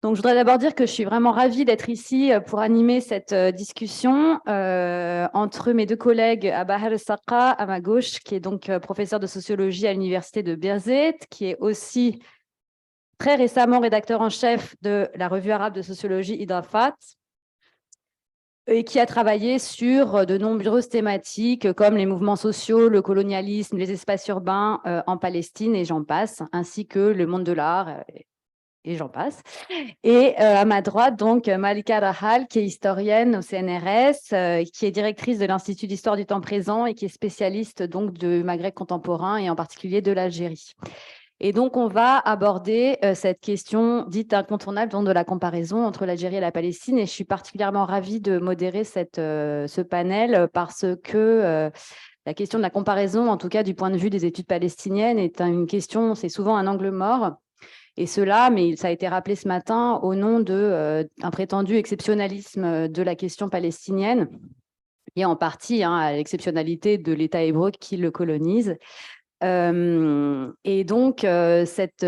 Donc, je voudrais d'abord dire que je suis vraiment ravie d'être ici pour animer cette discussion entre mes deux collègues, Abahar El-Saqqa, à ma gauche, qui est donc professeur de sociologie à l'université de Birzeit, qui est aussi très récemment rédacteur en chef de la revue arabe de sociologie Idrafat, et qui a travaillé sur de nombreuses thématiques comme les mouvements sociaux, le colonialisme, les espaces urbains en Palestine, et j'en passe, ainsi que le monde de l'art, et j'en passe. Et à ma droite, donc, Malika Rahal, qui est historienne au CNRS, qui est directrice de l'Institut d'histoire du temps présent et qui est spécialiste donc du Maghreb contemporain et en particulier de l'Algérie. Et donc, on va aborder cette question dite incontournable donc, de la comparaison entre l'Algérie et la Palestine. Et je suis particulièrement ravie de modérer ce panel parce que la question de la comparaison, en tout cas du point de vue des études palestiniennes, est une question, c'est souvent un angle mort. Et cela, mais ça a été rappelé ce matin, au nom d'un prétendu exceptionnalisme de la question palestinienne, et en partie à l'exceptionnalité de l'État hébreu qui le colonise. Et donc, cette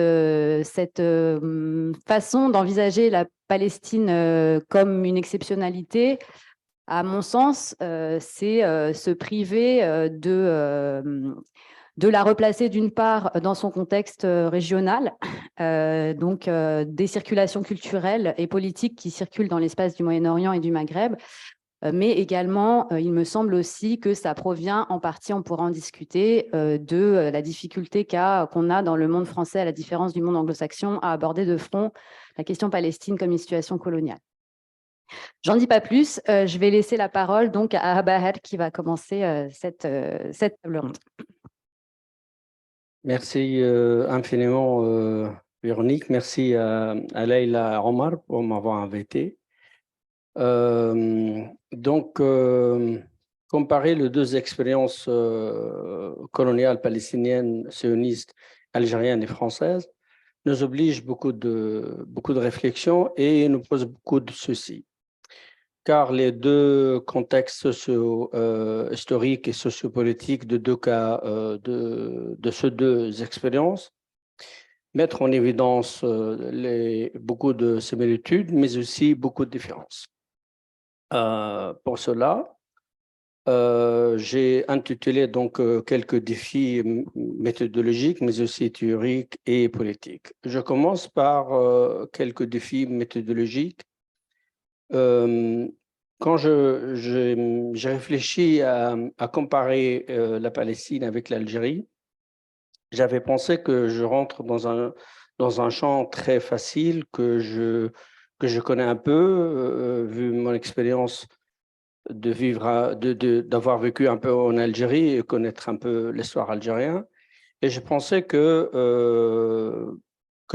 façon d'envisager la Palestine comme une exceptionnalité, à mon sens, c'est se priver de la replacer d'une part dans son contexte régional, donc des circulations culturelles et politiques qui circulent dans l'espace du Moyen-Orient et du Maghreb, mais également, il me semble aussi que ça provient en partie, on pourra en discuter, de la difficulté qu'on a dans le monde français, à la différence du monde anglo-saxon, à aborder de front la question palestine comme une situation coloniale. J'en dis pas plus, je vais laisser la parole donc à Abahar qui va commencer cette table ronde. Merci infiniment, Véronique. Merci à Leïla Omar pour m'avoir invité. Comparer les deux expériences coloniales palestiniennes, sionistes, algériennes et françaises nous oblige beaucoup de réflexion et nous pose beaucoup de soucis. Car les deux contextes historiques et sociopolitiques de deux cas, de ces deux expériences, mettent en évidence beaucoup de similitudes, mais aussi beaucoup de différences. Pour cela, j'ai intitulé donc quelques défis méthodologiques, mais aussi théoriques et politiques. Je commence par quelques défis méthodologiques. Quand j'ai réfléchi à comparer la Palestine avec l'Algérie, j'avais pensé que je rentre dans un champ très facile que je connais un peu, vu mon expérience d'avoir vécu un peu en Algérie et connaître un peu l'histoire algérienne. Et je pensais que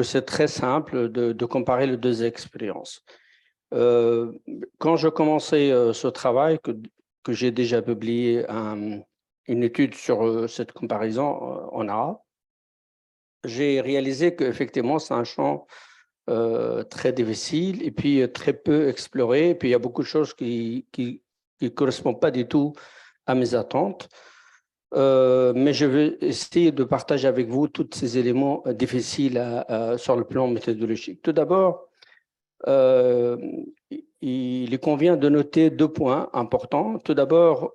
c'est très simple de comparer les deux expériences. Quand je commençais ce travail, que j'ai déjà publié une étude sur cette comparaison en arabe, j'ai réalisé qu'effectivement, c'est un champ très difficile et puis très peu exploré. Et puis, il y a beaucoup de choses qui ne correspondent pas du tout à mes attentes. Mais je vais essayer de partager avec vous tous ces éléments difficiles sur le plan méthodologique. Tout d'abord, il convient de noter deux points importants. Tout d'abord,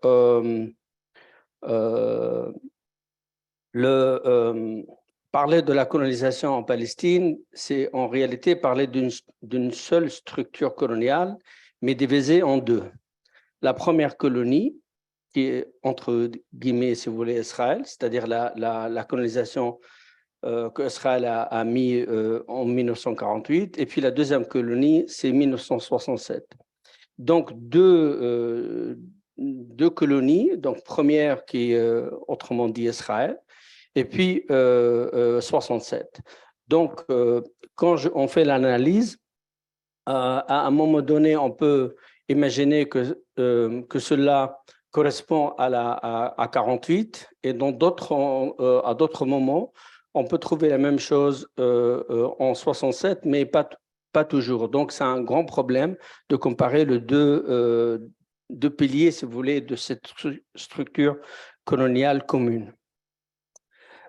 parler de la colonisation en Palestine, c'est en réalité parler d'une seule structure coloniale, mais divisée en deux. La première colonie, qui est entre guillemets, si vous voulez, Israël, c'est-à-dire la colonisation qu'Israël a mis en 1948, et puis la deuxième colonie, c'est 1967. Donc, deux colonies, donc première qui est autrement dit Israël, et puis 67. Donc, quand on fait l'analyse, à un moment donné, on peut imaginer que cela correspond à 48, et à d'autres moments, on peut trouver la même chose en 67, mais pas toujours. Donc, c'est un grand problème de comparer les deux piliers, si vous voulez, de cette structure coloniale commune.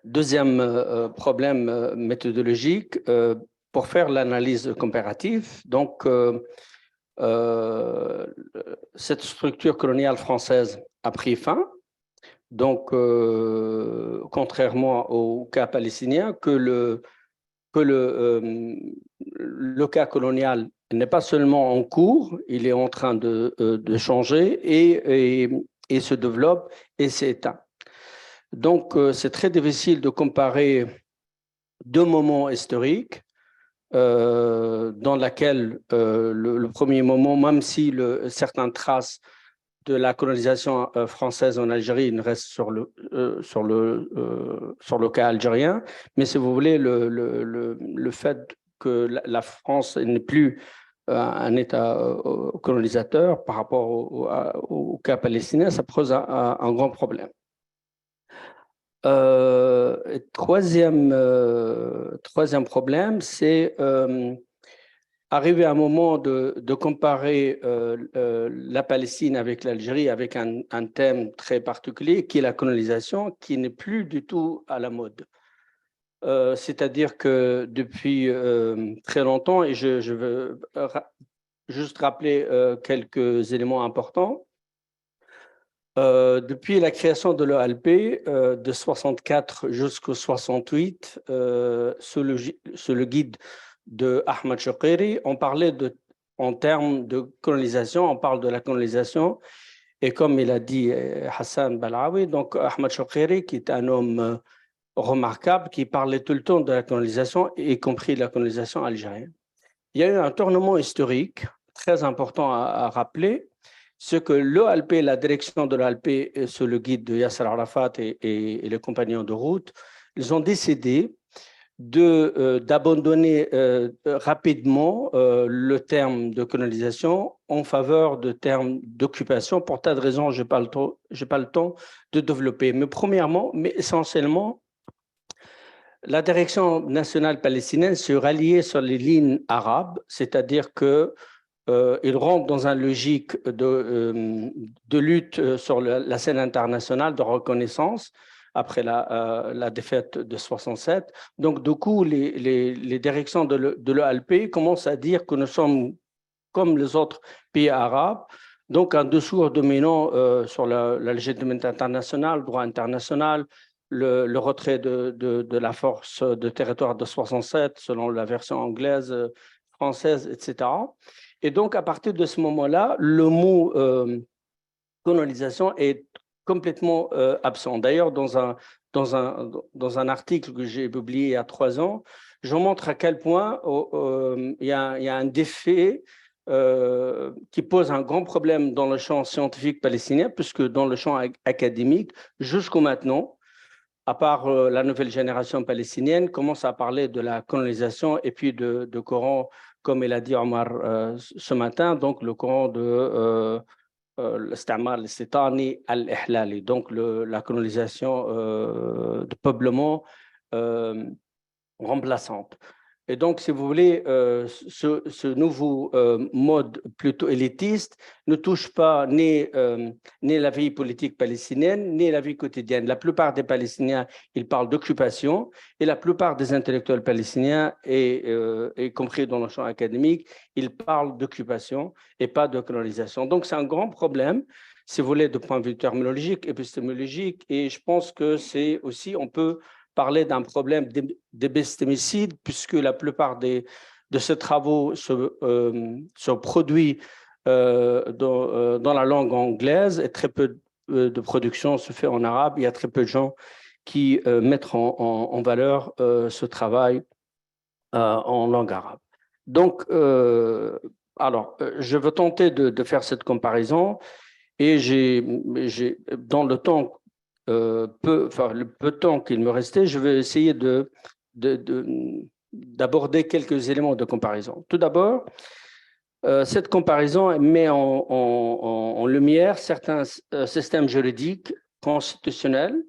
Deuxième problème méthodologique, pour faire l'analyse comparative. Donc, cette structure coloniale française a pris fin. Donc, contrairement au cas palestinien, que le cas colonial n'est pas seulement en cours, il est en train de changer et se développe et s'éteint. Donc, c'est très difficile de comparer deux moments historiques dans lesquels le premier moment, même si certaines traces de la colonisation française en Algérie ne restent sur le cas algérien, mais si vous voulez, le fait que la France n'est plus un État colonisateur par rapport au cas palestinien, ça pose un grand problème. Troisième problème, c'est arriver à un moment de comparer la Palestine avec l'Algérie avec un thème très particulier qui est la colonisation, qui n'est plus du tout à la mode. C'est-à-dire que depuis très longtemps, et je veux juste rappeler quelques éléments importants, depuis la création de l'OLP de 64 jusqu'au 68, sous le guide de Ahmed Shaqiri, on parlait en termes de colonisation, on parle de la colonisation, et comme il a dit Hassan Balawi, donc Ahmed Shaqiri, qui est un homme remarquable, qui parlait tout le temps de la colonisation, y compris de la colonisation algérienne. Il y a eu un tournement historique très important à rappeler, ce que l'OLP, la direction de l'OLP, sous le guide de Yasser Arafat et les compagnons de route, ils ont décidé d'abandonner rapidement le terme de colonisation en faveur de termes d'occupation. Pour tas de raisons, je n'ai pas le temps de développer. Mais premièrement, mais essentiellement, la direction nationale palestinienne se ralliait sur les lignes arabes, c'est-à-dire que il rentre dans une logique de lutte sur la scène internationale de reconnaissance après la défaite de 67. Donc, du coup, les directions de l'OLP commencent à dire que nous sommes comme les autres pays arabes, donc un discours dominant sur la légitimité internationale, le droit international, le retrait de la force de territoire de 67 selon la version anglaise, française, etc. Et donc, à partir de ce moment-là, le mot colonisation est complètement absent. D'ailleurs, dans un article que j'ai publié il y a 3 ans, je montre à quel point il y a un défait qui pose un grand problème dans le champ scientifique palestinien, puisque dans le champ académique, jusqu'au maintenant, à part la nouvelle génération palestinienne, commence à parler de la colonisation et puis de Coran, comme il a dit Omar ce matin, donc le Coran de l'Istamal al-Sitani al-Ihlali, donc la colonisation de peuplement remplaçante. Et donc, si vous voulez, ce nouveau mode plutôt élitiste ne touche pas ni la vie politique palestinienne, ni la vie quotidienne. La plupart des Palestiniens, ils parlent d'occupation, et la plupart des intellectuels palestiniens, y compris dans le champ académique, ils parlent d'occupation et pas de colonisation. Donc, c'est un grand problème, si vous voulez, de point de vue terminologique, épistémologique, et je pense que c'est aussi, on peut parler d'un problème d'épistémicide, puisque la plupart de ces travaux se produisent dans la langue anglaise et très peu de production se fait en arabe. Il y a très peu de gens qui mettent en valeur ce travail en langue arabe. Donc, alors, je veux tenter de faire cette comparaison et dans le temps le peu de temps qu'il me restait, je vais essayer d'aborder quelques éléments de comparaison. Tout d'abord, cette comparaison met en lumière certains systèmes juridiques constitutionnels,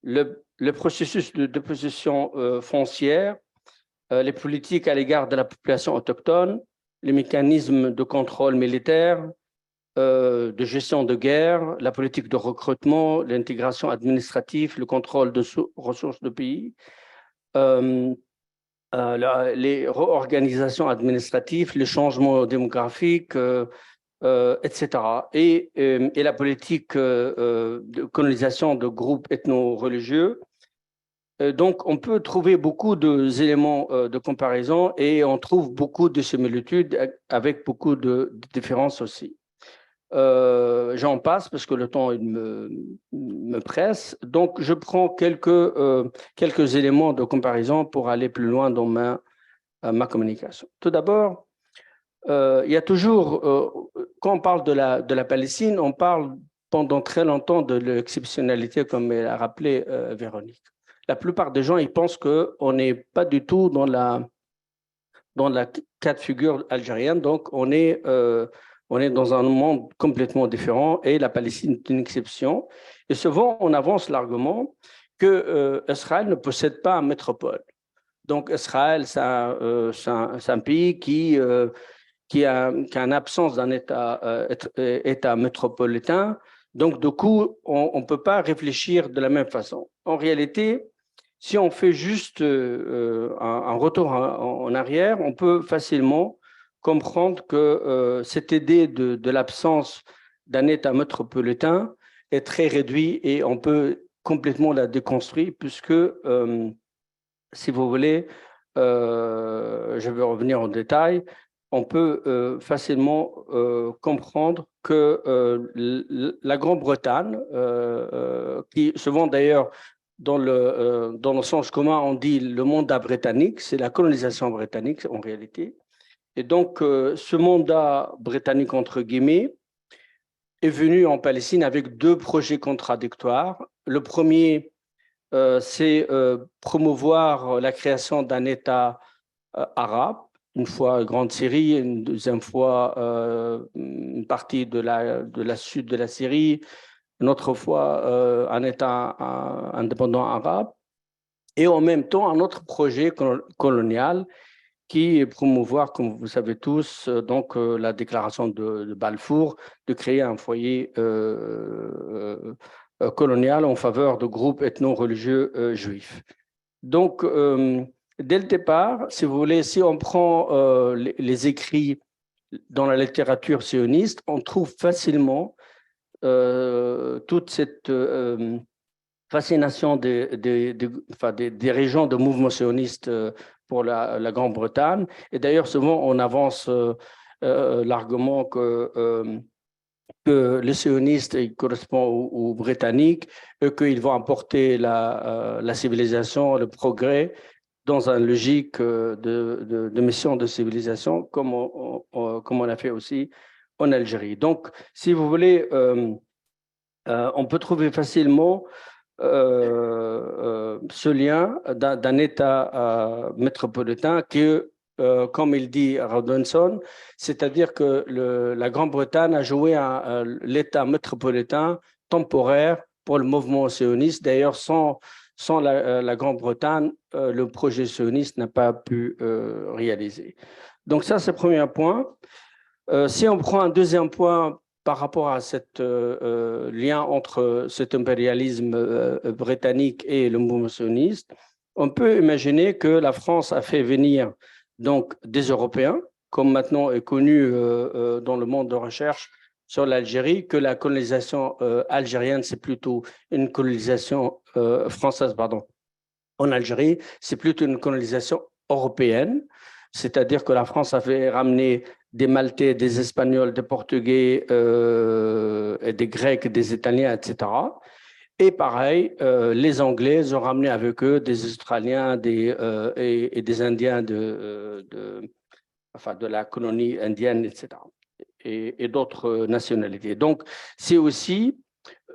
le processus de dépossession foncière, les politiques à l'égard de la population autochtone, les mécanismes de contrôle militaire, de gestion de guerre, la politique de recrutement, l'intégration administrative, le contrôle de ressources de pays, les réorganisations administratives, les changements démographiques, etc. Et la politique de colonisation de groupes ethno-religieux. Donc, on peut trouver beaucoup d'éléments de comparaison et on trouve beaucoup de similitudes avec beaucoup de différences aussi. J'en passe parce que le temps me presse. Donc, je prends quelques éléments de comparaison pour aller plus loin dans ma communication. Tout d'abord, il y a toujours, quand on parle de la Palestine, on parle pendant très longtemps de l'exceptionnalité, comme elle a rappelé Véronique. La plupart des gens, ils pensent qu'on n'est pas du tout dans la cas de figure algérienne, donc on est dans un monde complètement différent et la Palestine est une exception. Et souvent, on avance l'argument que Israël ne possède pas une métropole. Donc, Israël, c'est un pays qui a une absence d'un État métropolitain. Donc, du coup, on ne peut pas réfléchir de la même façon. En réalité, si on fait juste un retour en arrière, on peut facilement comprendre que cette idée de l'absence d'un État métropolitain est très réduite et on peut complètement la déconstruire puisque, si vous voulez, je vais revenir en détail, on peut facilement comprendre que la Grande-Bretagne, qui souvent d'ailleurs dans le sens commun, on dit le mandat britannique, c'est la colonisation britannique en réalité. Et donc, ce mandat britannique, entre guillemets, est venu en Palestine avec deux projets contradictoires. Le premier, c'est promouvoir la création d'un État arabe, une fois Grande Syrie, une deuxième fois une partie de la sud de la Syrie, une autre fois un État indépendant arabe, et en même temps un autre projet colonial qui est promouvoir, comme vous savez tous, donc la déclaration de Balfour, de créer un foyer colonial en faveur de groupes ethno-religieux juifs. Donc, dès le départ, si vous voulez, si on prend les écrits dans la littérature sioniste, on trouve facilement toute cette fascination des régions de mouvement sioniste pour la Grande-Bretagne. Et d'ailleurs, souvent, on avance l'argument que les sionistes correspondent aux Britanniques et qu'ils vont apporter la civilisation, le progrès dans une logique de mission de civilisation, comme on a fait aussi en Algérie. Donc, si vous voulez, on peut trouver facilement ce lien d'un État métropolitain qui, comme il dit Rawlinson, c'est-à-dire que la Grande-Bretagne a joué l'État métropolitain temporaire pour le mouvement sioniste. D'ailleurs, sans la Grande-Bretagne, le projet sioniste n'a pas pu réaliser. Donc ça, c'est le premier point. Si on prend un deuxième point par rapport à ce lien entre cet impérialisme britannique et le mouvement sioniste, on peut imaginer que la France a fait venir donc des Européens, comme maintenant est connu dans le monde de recherche sur l'Algérie, que la colonisation algérienne, c'est plutôt une colonisation française, pardon, en Algérie, c'est plutôt une colonisation européenne, c'est-à-dire que la France avait ramené des Maltais, des Espagnols, des Portugais, et des Grecs, des Italiens, etc. Et pareil, les Anglais ont ramené avec eux des Australiens et des Indiens de la colonie indienne, etc. Et d'autres nationalités. Donc, c'est aussi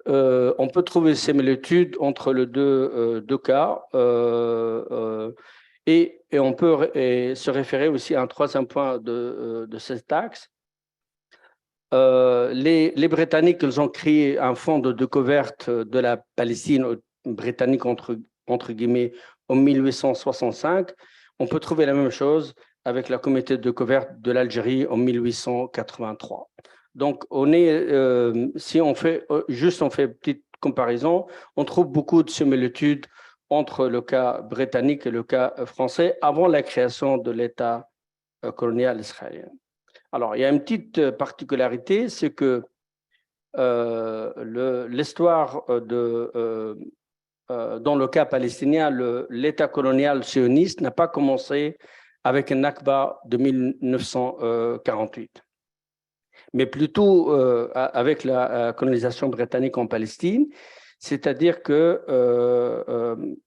on peut trouver des similitudes entre les deux cas et on peut se référer aussi à un troisième point de cet axe. Les Britanniques, ils ont créé un fonds de découverte de la Palestine britannique, entre guillemets, en 1865. On peut trouver la même chose avec la comité de découverte de l'Algérie en 1883. Donc, si on fait une petite comparaison, on trouve beaucoup de similitudes entre le cas britannique et le cas français avant la création de l'État colonial israélien. Alors, il y a une petite particularité, c'est que l'histoire dans le cas palestinien, l'État colonial sioniste n'a pas commencé avec un Nakba de 1948, mais plutôt avec la colonisation britannique en Palestine, c'est-à-dire que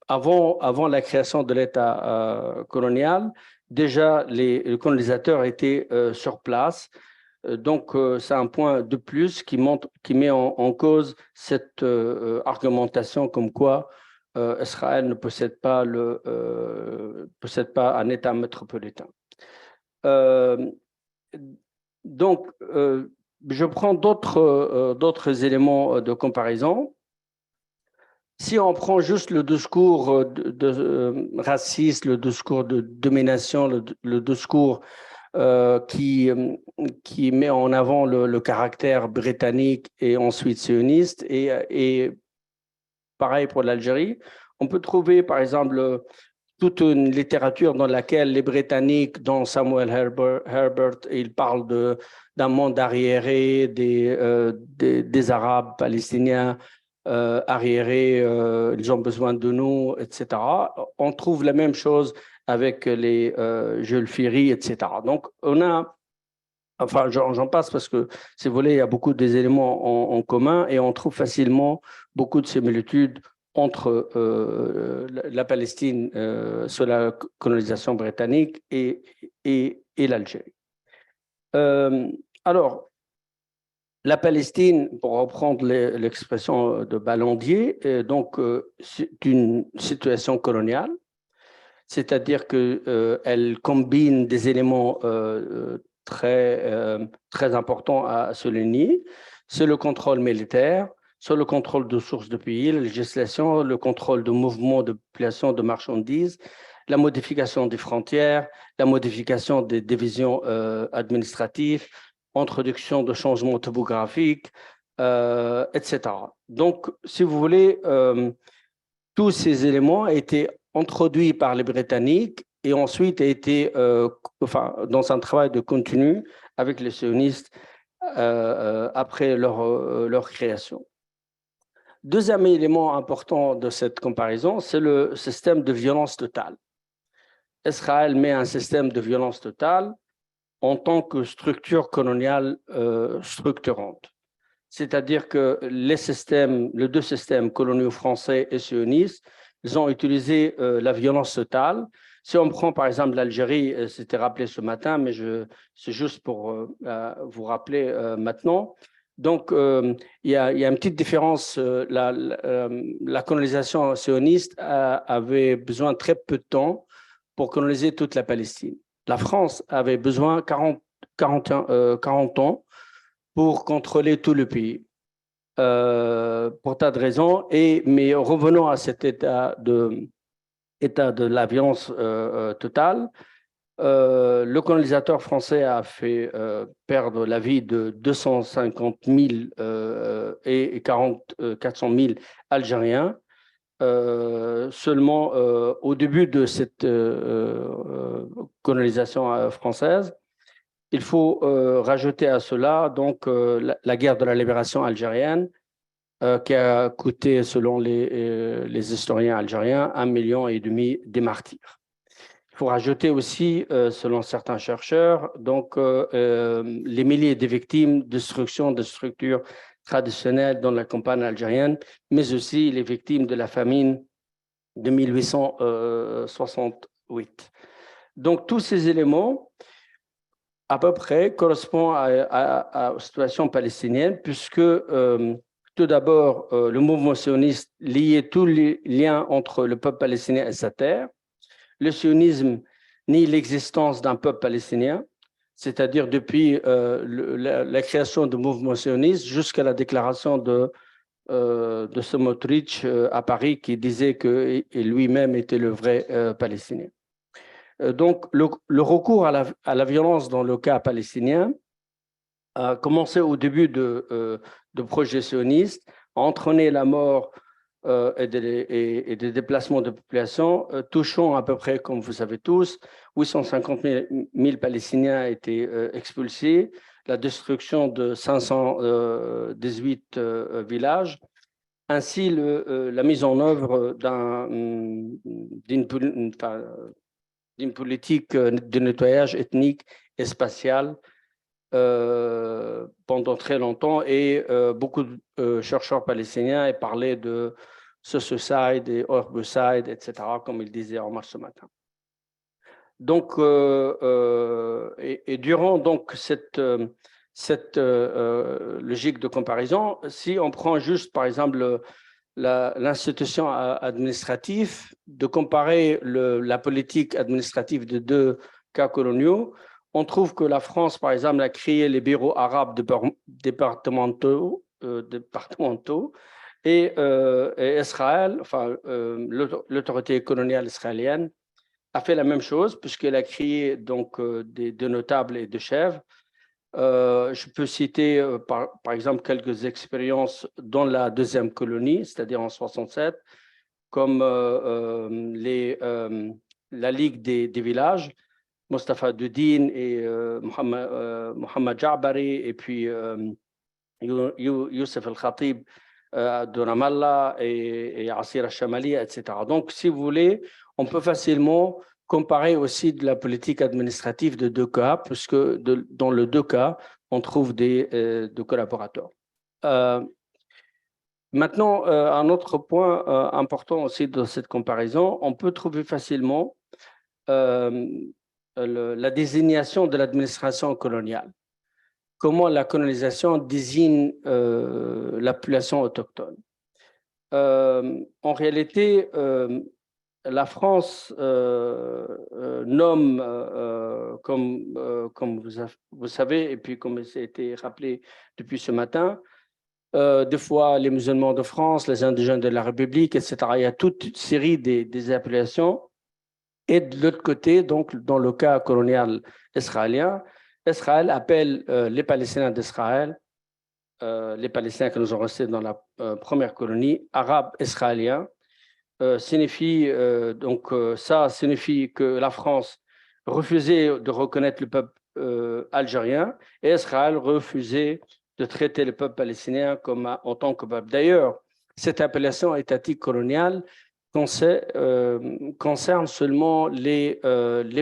avant la création de l'État colonial, déjà les colonisateurs étaient sur place. Donc, c'est un point de plus qui met en cause cette argumentation comme quoi Israël ne possède pas un État métropolitain. Euh, donc, je prends d'autres éléments de comparaison. Si on prend juste le discours raciste, le discours de domination, le discours qui met en avant le caractère britannique et ensuite sioniste, et pareil pour l'Algérie, on peut trouver par exemple toute une littérature dans laquelle les Britanniques, dont Samuel Herbert, il parle d'un monde arriéré des Arabes palestiniens arriérés, ils ont besoin de nous, etc. On trouve la même chose avec les Jules Ferry, etc. Donc, enfin, j'en passe parce que, si vous voulez, il y a beaucoup d'éléments en commun et on trouve facilement beaucoup de similitudes entre la Palestine sous la colonisation britannique et l'Algérie. Alors, la Palestine, pour reprendre l'expression de Ballandier, donc c'est une situation coloniale, c'est-à-dire qu'elle combine des éléments très importants à souligner. C'est le contrôle militaire, c'est le contrôle de sources de pays, la législation, le contrôle de mouvements de population, de marchandises, la modification des frontières, la modification des divisions administratives, introduction de changements topographiques, etc. Donc, si vous voulez, tous ces éléments étaient introduits par les Britanniques et ensuite été, dans un travail de continu avec les sionistes après leur création. Deuxième élément important de cette comparaison, c'est le système de violence totale. Israël met un système de violence totale en tant que structure coloniale structurante. C'est-à-dire que les deux systèmes coloniaux français et sionistes, ils ont utilisé la violence totale. Si on prend par exemple l'Algérie, c'était rappelé ce matin, mais c'est juste pour vous rappeler maintenant. Donc, il y a une petite différence. La colonisation sioniste avait besoin de très peu de temps pour coloniser toute la Palestine. La France avait besoin de 40 ans pour contrôler tout le pays, pour tas de raisons. Mais revenons à cet état de la violence totale. Le colonisateur français a fait perdre la vie de 250 000 et 400 000 Algériens seulement au début de cette colonisation française. Il faut rajouter à cela donc la guerre de la libération algérienne qui a coûté, selon les historiens algériens, 1,5 million des martyrs. Il faut rajouter aussi, selon certains chercheurs, donc les milliers de victimes de destruction de structures traditionnelles dans la campagne algérienne, mais aussi les victimes de la famine de 1868. Donc tous ces éléments à peu près correspond à la situation palestinienne, puisque tout d'abord, le mouvement sioniste liait tous les liens entre le peuple palestinien et sa terre. Le sionisme nie l'existence d'un peuple palestinien, c'est-à-dire depuis la création du mouvement sioniste jusqu'à la déclaration de Smotrich à Paris, qui disait que lui-même était le vrai Palestinien. Donc, le recours à la violence dans le cas palestinien a commencé au début de projet sioniste, a entraîné la mort et des déplacements de population touchant à peu près, comme vous savez tous, 850 000 Palestiniens été expulsés, la destruction de 518 villages, ainsi la mise en œuvre d'une politique de nettoyage ethnique et spatial pendant très longtemps, et beaucoup de chercheurs palestiniens ont parlé de sociocide et herbicide, etc., comme il disait Omar ce matin. Donc, et durant donc cette logique de comparaison, si on prend juste, par exemple, l'institution administrative, de comparer la politique administrative de deux cas coloniaux, on trouve que la France, par exemple, a créé les bureaux arabes départementaux, et Israël, enfin, l'autorité coloniale israélienne, a fait la même chose, puisqu'elle a créé donc de notables et de chefs. Je peux citer par exemple quelques expériences dans la deuxième colonie, c'est-à-dire en 67, comme la Ligue des villages, Mustafa Doudine et Mohamed Jabari, et puis Youssef El-Khatib de Ramallah et Assir Al-Shamali, etc. Donc, si vous voulez, on peut facilement comparer aussi de la politique administrative de deux cas, puisque dans les deux cas, on trouve des collaborateurs. Maintenant, un autre point important aussi dans cette comparaison, on peut trouver facilement la désignation de l'administration coloniale. Comment la colonisation désigne la population autochtone. En réalité, la France nomme, comme vous savez, et puis comme ça a été rappelé depuis ce matin, des fois les musulmans de France, les indigènes de la République, etc. Il y a toute une série des appellations. Et de l'autre côté, donc dans le cas colonial israélien, Israël appelle les Palestiniens d'Israël, les Palestiniens que nous avons restés dans la première colonie, arabes israéliens. Ça signifie que la France refusait de reconnaître le peuple algérien, et Israël refusait de traiter le peuple palestinien en tant que peuple. D'ailleurs, cette appellation étatique coloniale concerne seulement les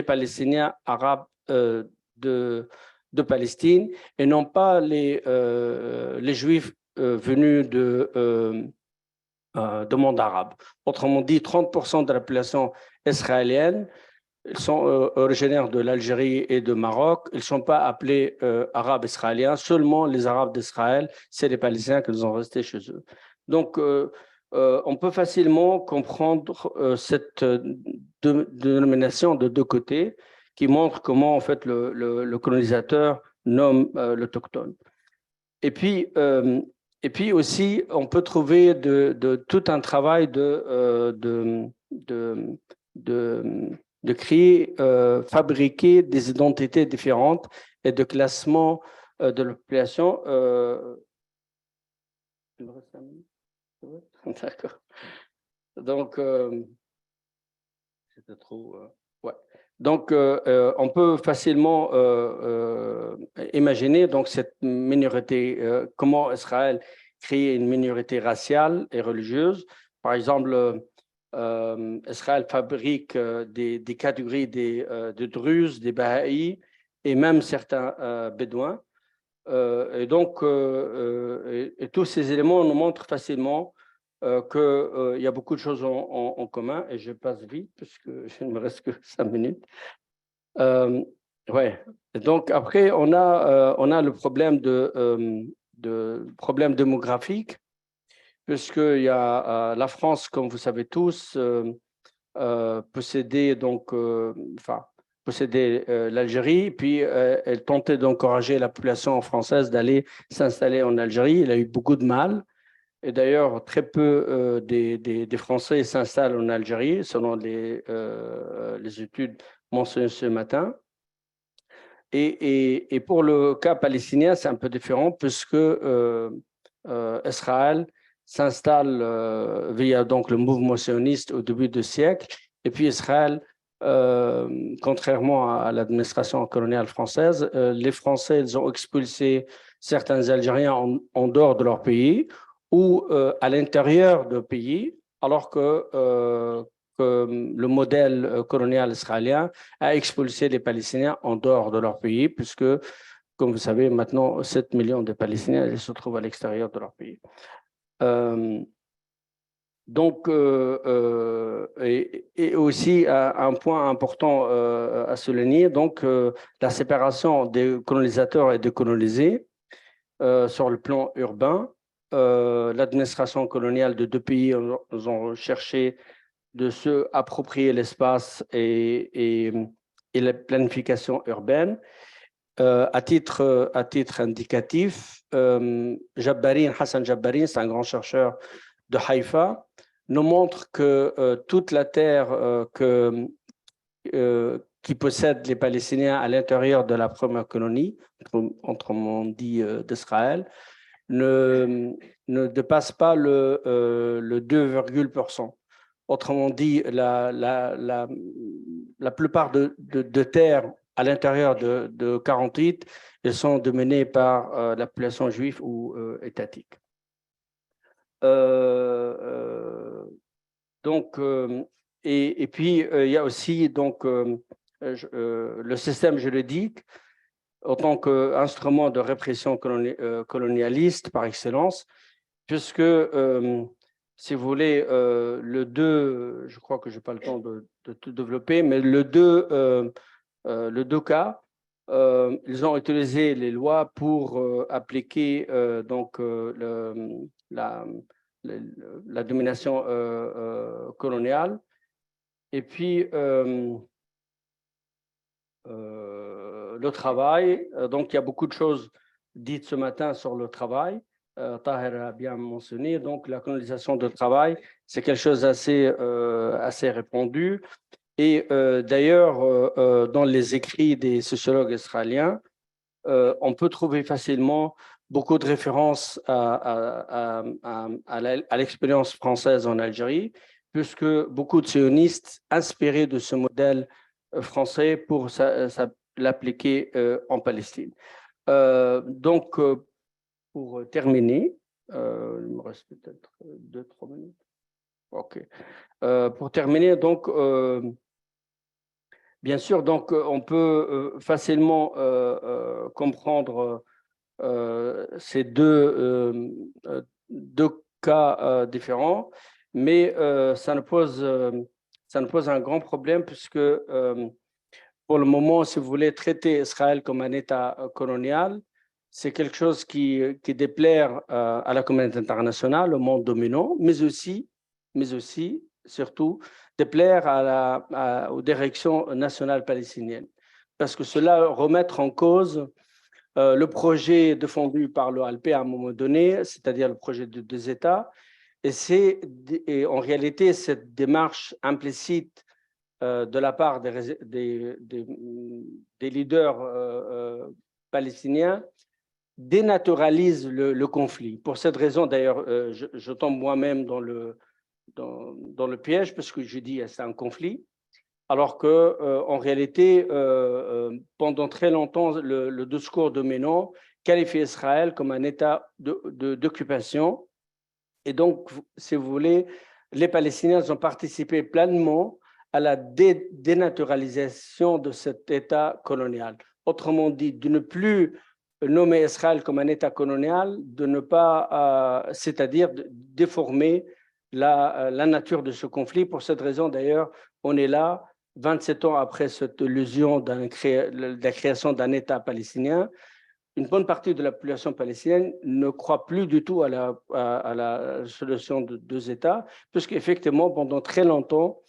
Palestiniens arabes de Palestine, et non pas les Juifs venus de monde arabe. Autrement dit, 30% de la population israélienne, ils sont originaires de l'Algérie et de Maroc. Ils ne sont pas appelés arabes israéliens. Seulement les arabes d'Israël, c'est les Palestiniens qui sont restés chez eux. Donc, on peut facilement comprendre cette dénomination de deux côtés, qui montre comment en fait le colonisateur nomme l'autochtone. Et puis aussi, on peut trouver tout un travail de créer, fabriquer des identités différentes et de classement de la population. D'accord. Donc, c'était trop. Ouais. Donc, on peut facilement imaginer donc cette minorité, comment Israël crée une minorité raciale et religieuse. Par exemple, Israël fabrique des catégories de Druzes, des Bahaïs et même certains Bédouins. Et donc, et tous ces éléments nous montrent facilement qu'il y a beaucoup de choses en commun, et je passe vite puisque il ne me reste que 5 minutes. Ouais. Donc après, on a le problème problème démographique, puisqu'il y a la France, comme vous savez tous, possédait donc, possédait l'Algérie, puis elle tentait d'encourager la population française d'aller s'installer en Algérie. Elle a eu beaucoup de mal. Et d'ailleurs, très peu des Français s'installent en Algérie, selon les études mentionnées ce matin. Et pour le cas palestinien, c'est un peu différent, puisque Israël s'installe via donc le mouvement sioniste au début du siècle. Et puis Israël, contrairement à l'administration coloniale française, les Français, ils ont expulsé certains Algériens en dehors de leur pays ou à l'intérieur du pays, alors que le modèle colonial israélien a expulsé les Palestiniens en dehors de leur pays, puisque, comme vous savez, maintenant, 7 millions de Palestiniens ils se trouvent à l'extérieur de leur pays. Donc, et aussi un point important à souligner, donc la séparation des colonisateurs et des colonisés sur le plan urbain. L'administration coloniale de deux pays ont cherché de se approprier l'espace et la planification urbaine. À titre indicatif, Hassan Jabbarin, c'est un grand chercheur de Haïfa, nous montre que toute la terre qui possèdent les Palestiniens à l'intérieur de la première colonie, autrement dit d'Israël, ne dépasse pas le 2,%. Autrement dit, la plupart de terres à l'intérieur de 48, elles sont dominées par la population juive ou étatique. Donc, et puis, il y a aussi donc, le système juridique en tant qu'instrument de répression colonialiste par excellence, puisque, si vous voulez, le 2, je crois que je n'ai pas le temps de tout développer, mais le 2 cas, ils ont utilisé les lois pour appliquer donc la domination coloniale. Et puis, le travail, donc il y a beaucoup de choses dites ce matin sur le travail. Taher a bien mentionné, donc la colonisation de travail, c'est quelque chose d'assez assez répandu. Et d'ailleurs, dans les écrits des sociologues israéliens, on peut trouver facilement beaucoup de références à l'expérience française en Algérie, puisque beaucoup de sionistes inspirés de ce modèle français pour l'appliquer en Palestine. Donc, pour terminer, il me reste peut-être 2-3 minutes. OK. Pour terminer, donc, bien sûr, donc, on peut facilement comprendre ces deux cas différents, mais ça nous pose un grand problème puisque pour le moment, si vous voulez traiter Israël comme un État colonial, c'est quelque chose qui déplaire à la communauté internationale, au monde dominant, mais aussi, surtout, déplaire aux directions nationales palestiniennes. Parce que cela remettre en cause le projet défendu par l'OLP à un moment donné, c'est-à-dire le projet de deux États, et en réalité, cette démarche implicite de la part des leaders palestiniens dénaturalise le conflit. Pour cette raison, d'ailleurs, je tombe moi-même dans le piège, parce que je dis c'est un conflit, alors qu'en réalité, pendant très longtemps, le discours dominant qualifie Israël comme un État d'occupation. Et donc, si vous voulez, les Palestiniens ont participé pleinement à la dénaturalisation de cet État colonial. Autrement dit, de ne plus nommer Israël comme un État colonial, de ne pas, c'est-à-dire de déformer la nature de ce conflit. Pour cette raison, d'ailleurs, on est là, 27 ans après cette illusion de la création d'un État palestinien. Une bonne partie de la population palestinienne ne croit plus du tout à la solution de deux États, puisqu'effectivement, pendant très longtemps,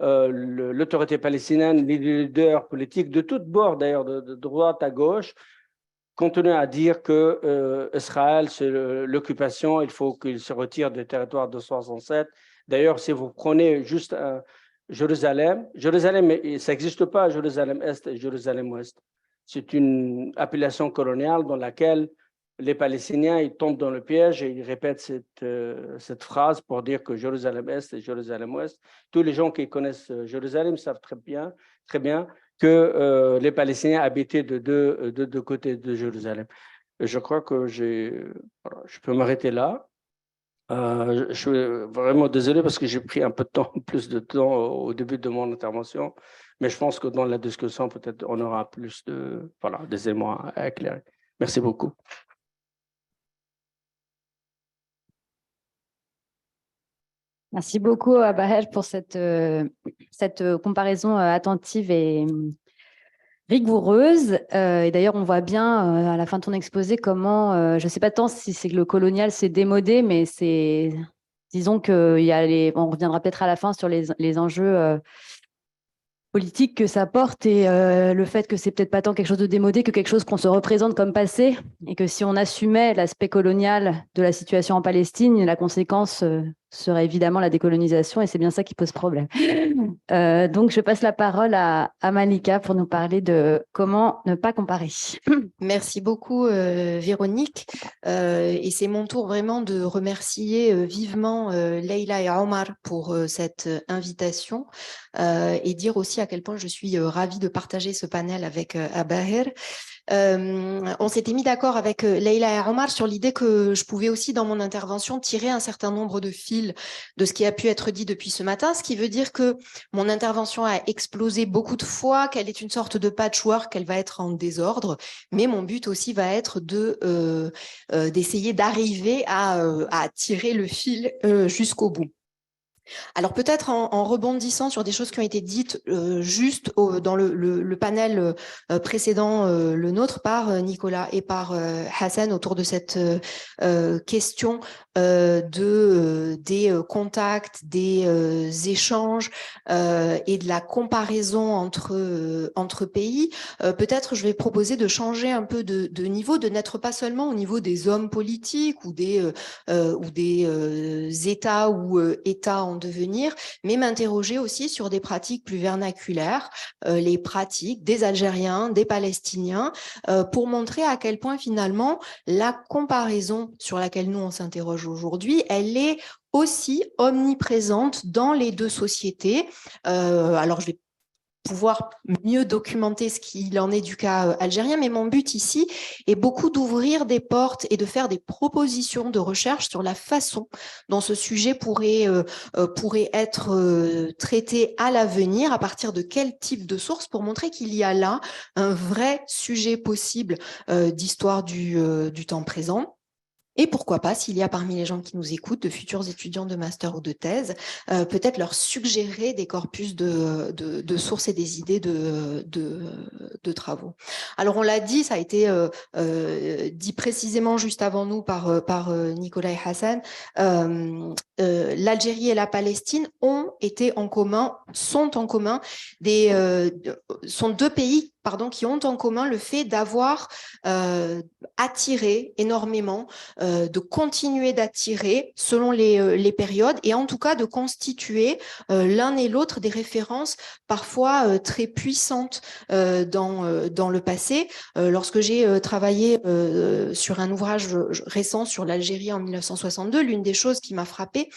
l'autorité palestinienne, les leaders politiques de toutes bords, d'ailleurs, de droite à gauche, continuent à dire que Israël, c'est l'occupation, il faut qu'il se retire des territoires de 67. D'ailleurs, si vous prenez juste Jérusalem, ça n'existe pas, Jérusalem-Est et Jérusalem-Ouest. C'est une appellation coloniale dans laquelle les Palestiniens, ils tombent dans le piège et ils répètent cette phrase pour dire que Jérusalem-Est et Jérusalem-Ouest. Tous les gens qui connaissent Jérusalem savent très bien que les Palestiniens habitaient de deux côtés de Jérusalem. Je crois que voilà, je peux m'arrêter là. Je suis vraiment désolé parce que j'ai pris un peu de temps, plus de temps au début de mon intervention, mais je pense que dans la discussion, peut-être on aura plus voilà, des éléments à éclairer. Merci beaucoup. Merci beaucoup, Bahel, pour cette comparaison attentive et rigoureuse. Et d'ailleurs, on voit bien à la fin de ton exposé comment, je ne sais pas tant si c'est que le colonial s'est démodé, mais disons qu'il y a on reviendra peut-être à la fin sur les enjeux politique que ça porte et le fait que c'est peut-être pas tant quelque chose de démodé que quelque chose qu'on se représente comme passé et que si on assumait l'aspect colonial de la situation en Palestine, la conséquence serait évidemment la décolonisation et c'est bien ça qui pose problème. Donc, je passe la parole à Malika pour nous parler de comment ne pas comparer. Merci beaucoup, Véronique. Et c'est mon tour vraiment de remercier vivement Leïla et Omar pour cette invitation et dire aussi à quel point je suis ravie de partager ce panel avec Abaher. On s'était mis d'accord avec Leïla et Omar sur l'idée que je pouvais aussi dans mon intervention tirer un certain nombre de fils de ce qui a pu être dit depuis ce matin, ce qui veut dire que mon intervention a explosé beaucoup de fois, qu'elle est une sorte de patchwork, qu'elle va être en désordre, mais mon but aussi va être d'essayer d'arriver à tirer le fil jusqu'au bout. Alors peut-être en rebondissant sur des choses qui ont été dites juste dans le panel précédent, le nôtre, par Nicolas et par Hassan autour de cette question des contacts, des échanges et de la comparaison entre pays. Peut-être je vais proposer de changer un peu de niveau, de n'être pas seulement au niveau des hommes politiques ou des États ou États en devenir, mais m'interroger aussi sur des pratiques plus vernaculaires, les pratiques des Algériens, des Palestiniens, pour montrer à quel point finalement la comparaison sur laquelle nous on s'interroge aujourd'hui, elle est aussi omniprésente dans les deux sociétés. Alors je vais pouvoir mieux documenter ce qu'il en est du cas algérien, mais mon but ici est beaucoup d'ouvrir des portes et de faire des propositions de recherche sur la façon dont ce sujet pourrait être traité à l'avenir, à partir de quel type de sources, pour montrer qu'il y a là un vrai sujet possible d'histoire du temps présent. Et pourquoi pas, s'il y a parmi les gens qui nous écoutent, de futurs étudiants de master ou de thèse, peut-être leur suggérer des corpus de sources et des idées de travaux. Alors on l'a dit, ça a été dit précisément juste avant nous par Nicolas et Hassan, l'Algérie et la Palestine sont deux pays qui ont en commun le fait d'avoir attiré énormément, de continuer d'attirer selon les périodes et en tout cas de constituer l'un et l'autre des références parfois très puissantes dans le passé. Lorsque j'ai travaillé sur un ouvrage récent sur l'Algérie en 1962, l'une des choses qui m'a frappée,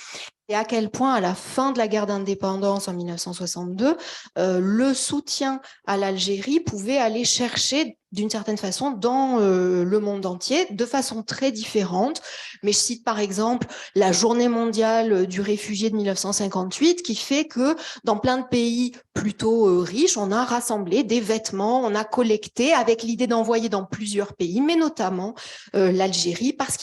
et à quel point, à la fin de la guerre d'indépendance en 1962, le soutien à l'Algérie pouvait aller chercher, d'une certaine façon, dans le monde entier, de façon très différente. Mais je cite par exemple la Journée mondiale du réfugié de 1958, qui fait que dans plein de pays plutôt riches, on a rassemblé des vêtements, on a collecté avec l'idée d'envoyer dans plusieurs pays, mais notamment l'Algérie, parce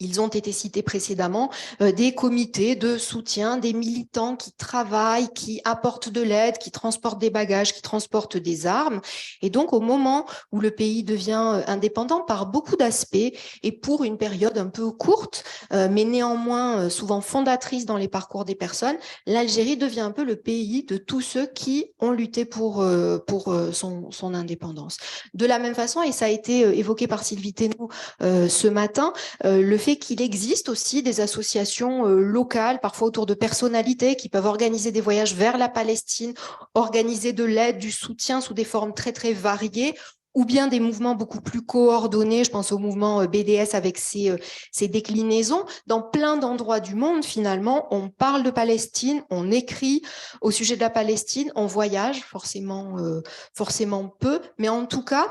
ils ont été cités précédemment, des comités de soutien, des militants qui travaillent, qui apportent de l'aide, qui transportent des bagages, qui transportent des armes. Et donc, au moment où le pays devient indépendant par beaucoup d'aspects et pour une période un peu courte, mais néanmoins souvent fondatrice dans les parcours des personnes, l'Algérie devient un peu le pays de tous ceux qui ont lutté pour son indépendance. De la même façon, et ça a été évoqué par Sylvie Thénault ce matin, le fait qu'il existe aussi des associations locales, parfois autour de personnalités, qui peuvent organiser des voyages vers la Palestine, organiser de l'aide, du soutien sous des formes très, très variées, ou bien des mouvements beaucoup plus coordonnés, je pense au mouvement BDS avec ses déclinaisons. Dans plein d'endroits du monde, finalement, on parle de Palestine, on écrit au sujet de la Palestine, on voyage, forcément peu, mais en tout cas,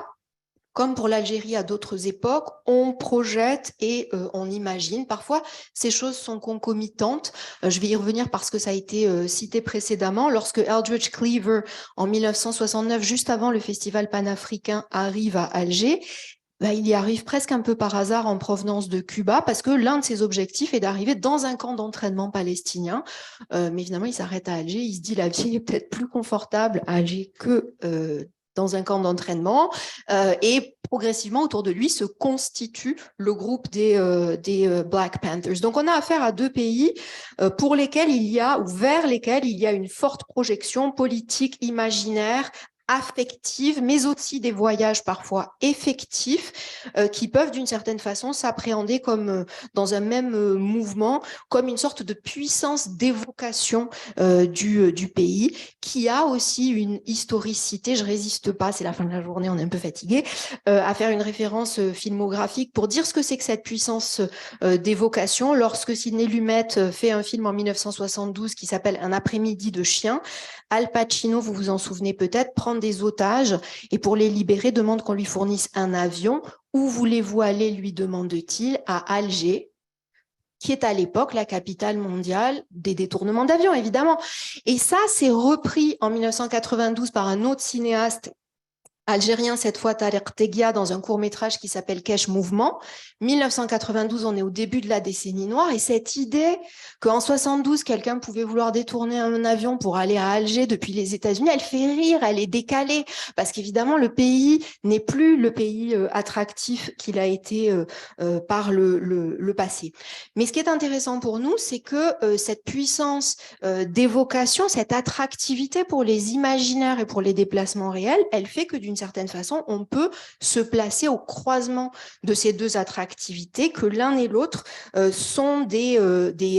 comme pour l'Algérie à d'autres époques, on projette et on imagine. Parfois, ces choses sont concomitantes. Je vais y revenir parce que ça a été cité précédemment. Lorsque Eldridge Cleaver, en 1969, juste avant le festival panafricain, arrive à Alger, il y arrive presque un peu par hasard en provenance de Cuba parce que l'un de ses objectifs est d'arriver dans un camp d'entraînement palestinien. Mais finalement, il s'arrête à Alger. Il se dit la vie est peut-être plus confortable à Alger que dans un camp d'entraînement, et progressivement autour de lui se constitue le groupe des Black Panthers. Donc on a affaire à deux pays pour lesquels il y a, ou vers lesquels il y a une forte projection politique, imaginaire, affectives, mais aussi des voyages parfois effectifs qui peuvent d'une certaine façon s'appréhender comme dans un même mouvement, comme une sorte de puissance d'évocation du pays, qui a aussi une historicité. Je résiste pas, c'est la fin de la journée, on est un peu fatigué, à faire une référence filmographique pour dire ce que c'est que cette puissance d'évocation. Lorsque Sidney Lumet fait un film en 1972 qui s'appelle Un après-midi de chien, Al Pacino, vous vous en souvenez peut-être, prend des otages et pour les libérer demande qu'on lui fournisse un avion. Où voulez-vous aller, lui demande-t-il, à Alger, qui est à l'époque la capitale mondiale des détournements d'avions, évidemment. Et ça, c'est repris en 1992 par un autre cinéaste algérien, cette fois Tariq Teghia, dans un court-métrage qui s'appelle Kesh Mouvement. 1992, on est au début de la décennie noire, et cette idée qu'en 72, quelqu'un pouvait vouloir détourner un avion pour aller à Alger depuis les États-Unis, elle fait rire, elle est décalée, parce qu'évidemment, le pays n'est plus le pays attractif qu'il a été par le passé. Mais ce qui est intéressant pour nous, c'est que cette puissance d'évocation, cette attractivité pour les imaginaires et pour les déplacements réels, elle fait que d'une certaine façon, on peut se placer au croisement de ces deux attractivités, que l'un et l'autre sont des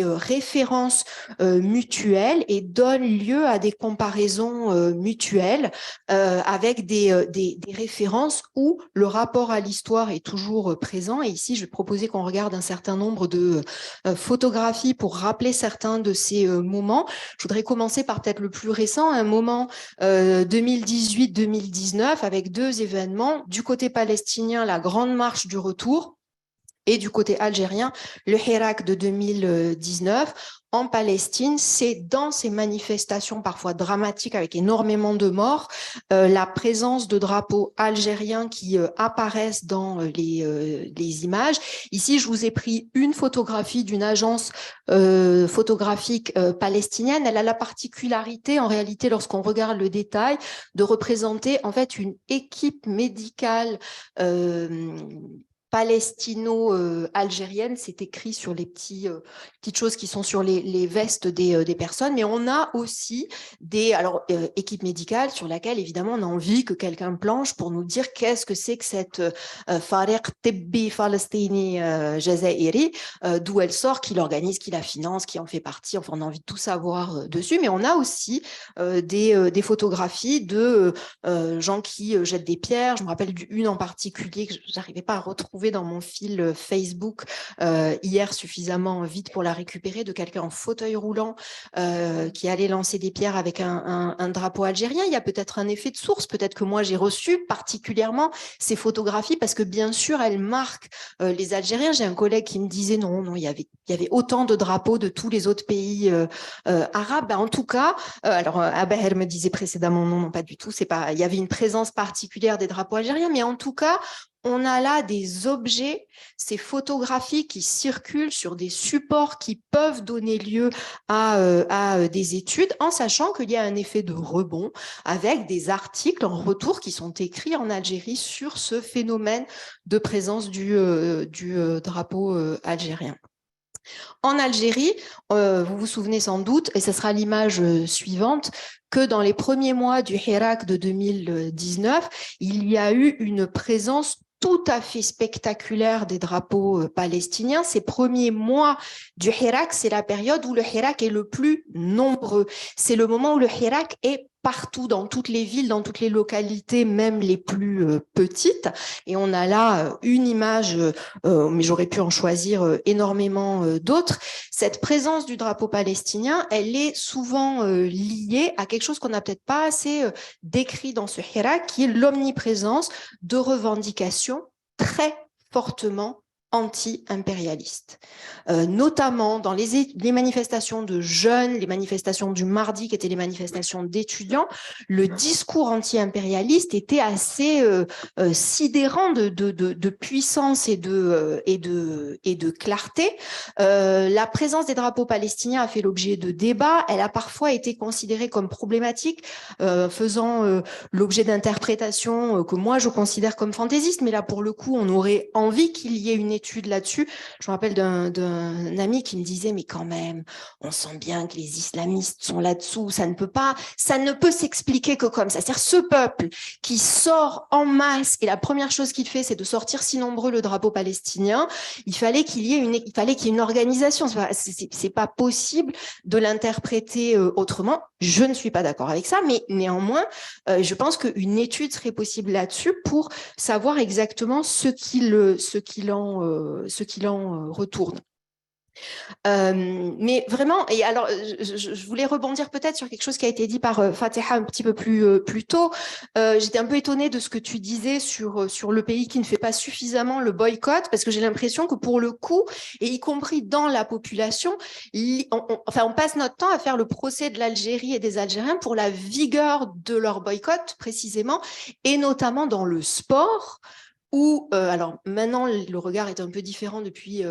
références mutuelles et donnent lieu à des comparaisons mutuelles avec des références où le rapport à l'histoire est toujours présent. Et ici, je vais proposer qu'on regarde un certain nombre de photographies pour rappeler certains de ces moments. Je voudrais commencer par peut-être le plus récent, un moment 2018-2019, avec deux événements. Du côté palestinien, la Grande Marche du Retour, et du côté algérien, le Hirak de 2019. En Palestine, c'est dans ces manifestations parfois dramatiques avec énormément de morts, la présence de drapeaux algériens qui apparaissent dans les images. Ici, je vous ai pris une photographie d'une agence photographique palestinienne. Elle a la particularité, en réalité, lorsqu'on regarde le détail, de représenter en fait une équipe médicale palestino-algérienne, c'est écrit sur les petites choses qui sont sur les vestes des personnes, mais on a aussi des équipes médicales sur laquelle évidemment on a envie que quelqu'un planche pour nous dire qu'est-ce que c'est que cette Fariq Tibbi Falastini Jazairi, d'où elle sort, qui l'organise, qui la finance, qui en fait partie. Enfin, on a envie de tout savoir dessus, mais on a aussi des photographies de gens qui jettent des pierres. Je me rappelle d'une en particulier que j'arrivais pas à retrouver dans mon fil Facebook hier suffisamment vite pour la récupérer, de quelqu'un en fauteuil roulant qui allait lancer des pierres avec un drapeau algérien. Il y a peut-être un effet de source, peut-être que moi j'ai reçu particulièrement ces photographies parce que bien sûr elles marquent les Algériens. J'ai un collègue qui me disait non, il y avait autant de drapeaux de tous les autres pays arabes. En tout cas, alors Abaher me disait précédemment non, pas du tout, il y avait une présence particulière des drapeaux algériens, mais en tout cas, on a là des objets, ces photographies qui circulent sur des supports qui peuvent donner lieu à des études, en sachant qu'il y a un effet de rebond avec des articles en retour qui sont écrits en Algérie sur ce phénomène de présence du drapeau algérien. En Algérie, vous vous souvenez sans doute, et ce sera l'image suivante, que dans les premiers mois du Hirak de 2019, il y a eu une présence tout à fait spectaculaire des drapeaux palestiniens. Ces premiers mois du Hirak, c'est la période où le Hirak est le plus nombreux. C'est le moment où le Hirak est partout, dans toutes les villes, dans toutes les localités, même les plus petites. Et on a là une image, mais j'aurais pu en choisir énormément d'autres. Cette présence du drapeau palestinien, elle est souvent liée à quelque chose qu'on n'a peut-être pas assez décrit dans ce hirak, qui est l'omniprésence de revendications très fortement anti-impérialiste, notamment dans les manifestations de jeunes, les manifestations du mardi qui étaient les manifestations d'étudiants, le discours anti-impérialiste était assez sidérant de puissance et de clarté. La présence des drapeaux palestiniens a fait l'objet de débats, elle a parfois été considérée comme problématique, faisant l'objet d'interprétations que moi je considère comme fantaisistes, mais là pour le coup on aurait envie qu'il y ait une étude là-dessus. Je me rappelle d'un ami qui me disait, mais quand même, on sent bien que les islamistes sont là-dessous, ça ne peut s'expliquer que comme ça. C'est-à-dire ce peuple qui sort en masse, et la première chose qu'il fait, c'est de sortir si nombreux le drapeau palestinien. Il fallait qu'il y ait une organisation. C'est pas possible de l'interpréter autrement. Je ne suis pas d'accord avec ça, mais néanmoins, je pense qu'une étude serait possible là-dessus pour savoir exactement ce qu'il en retourne. Mais vraiment, et alors je voulais rebondir peut-être sur quelque chose qui a été dit par Fatiha un petit peu plus tôt. J'étais un peu étonnée de ce que tu disais sur le pays qui ne fait pas suffisamment le boycott, parce que j'ai l'impression que pour le coup, et y compris dans la population, on passe notre temps à faire le procès de l'Algérie et des Algériens pour la vigueur de leur boycott précisément, et notamment dans le sport, où, alors maintenant, le regard est un peu différent depuis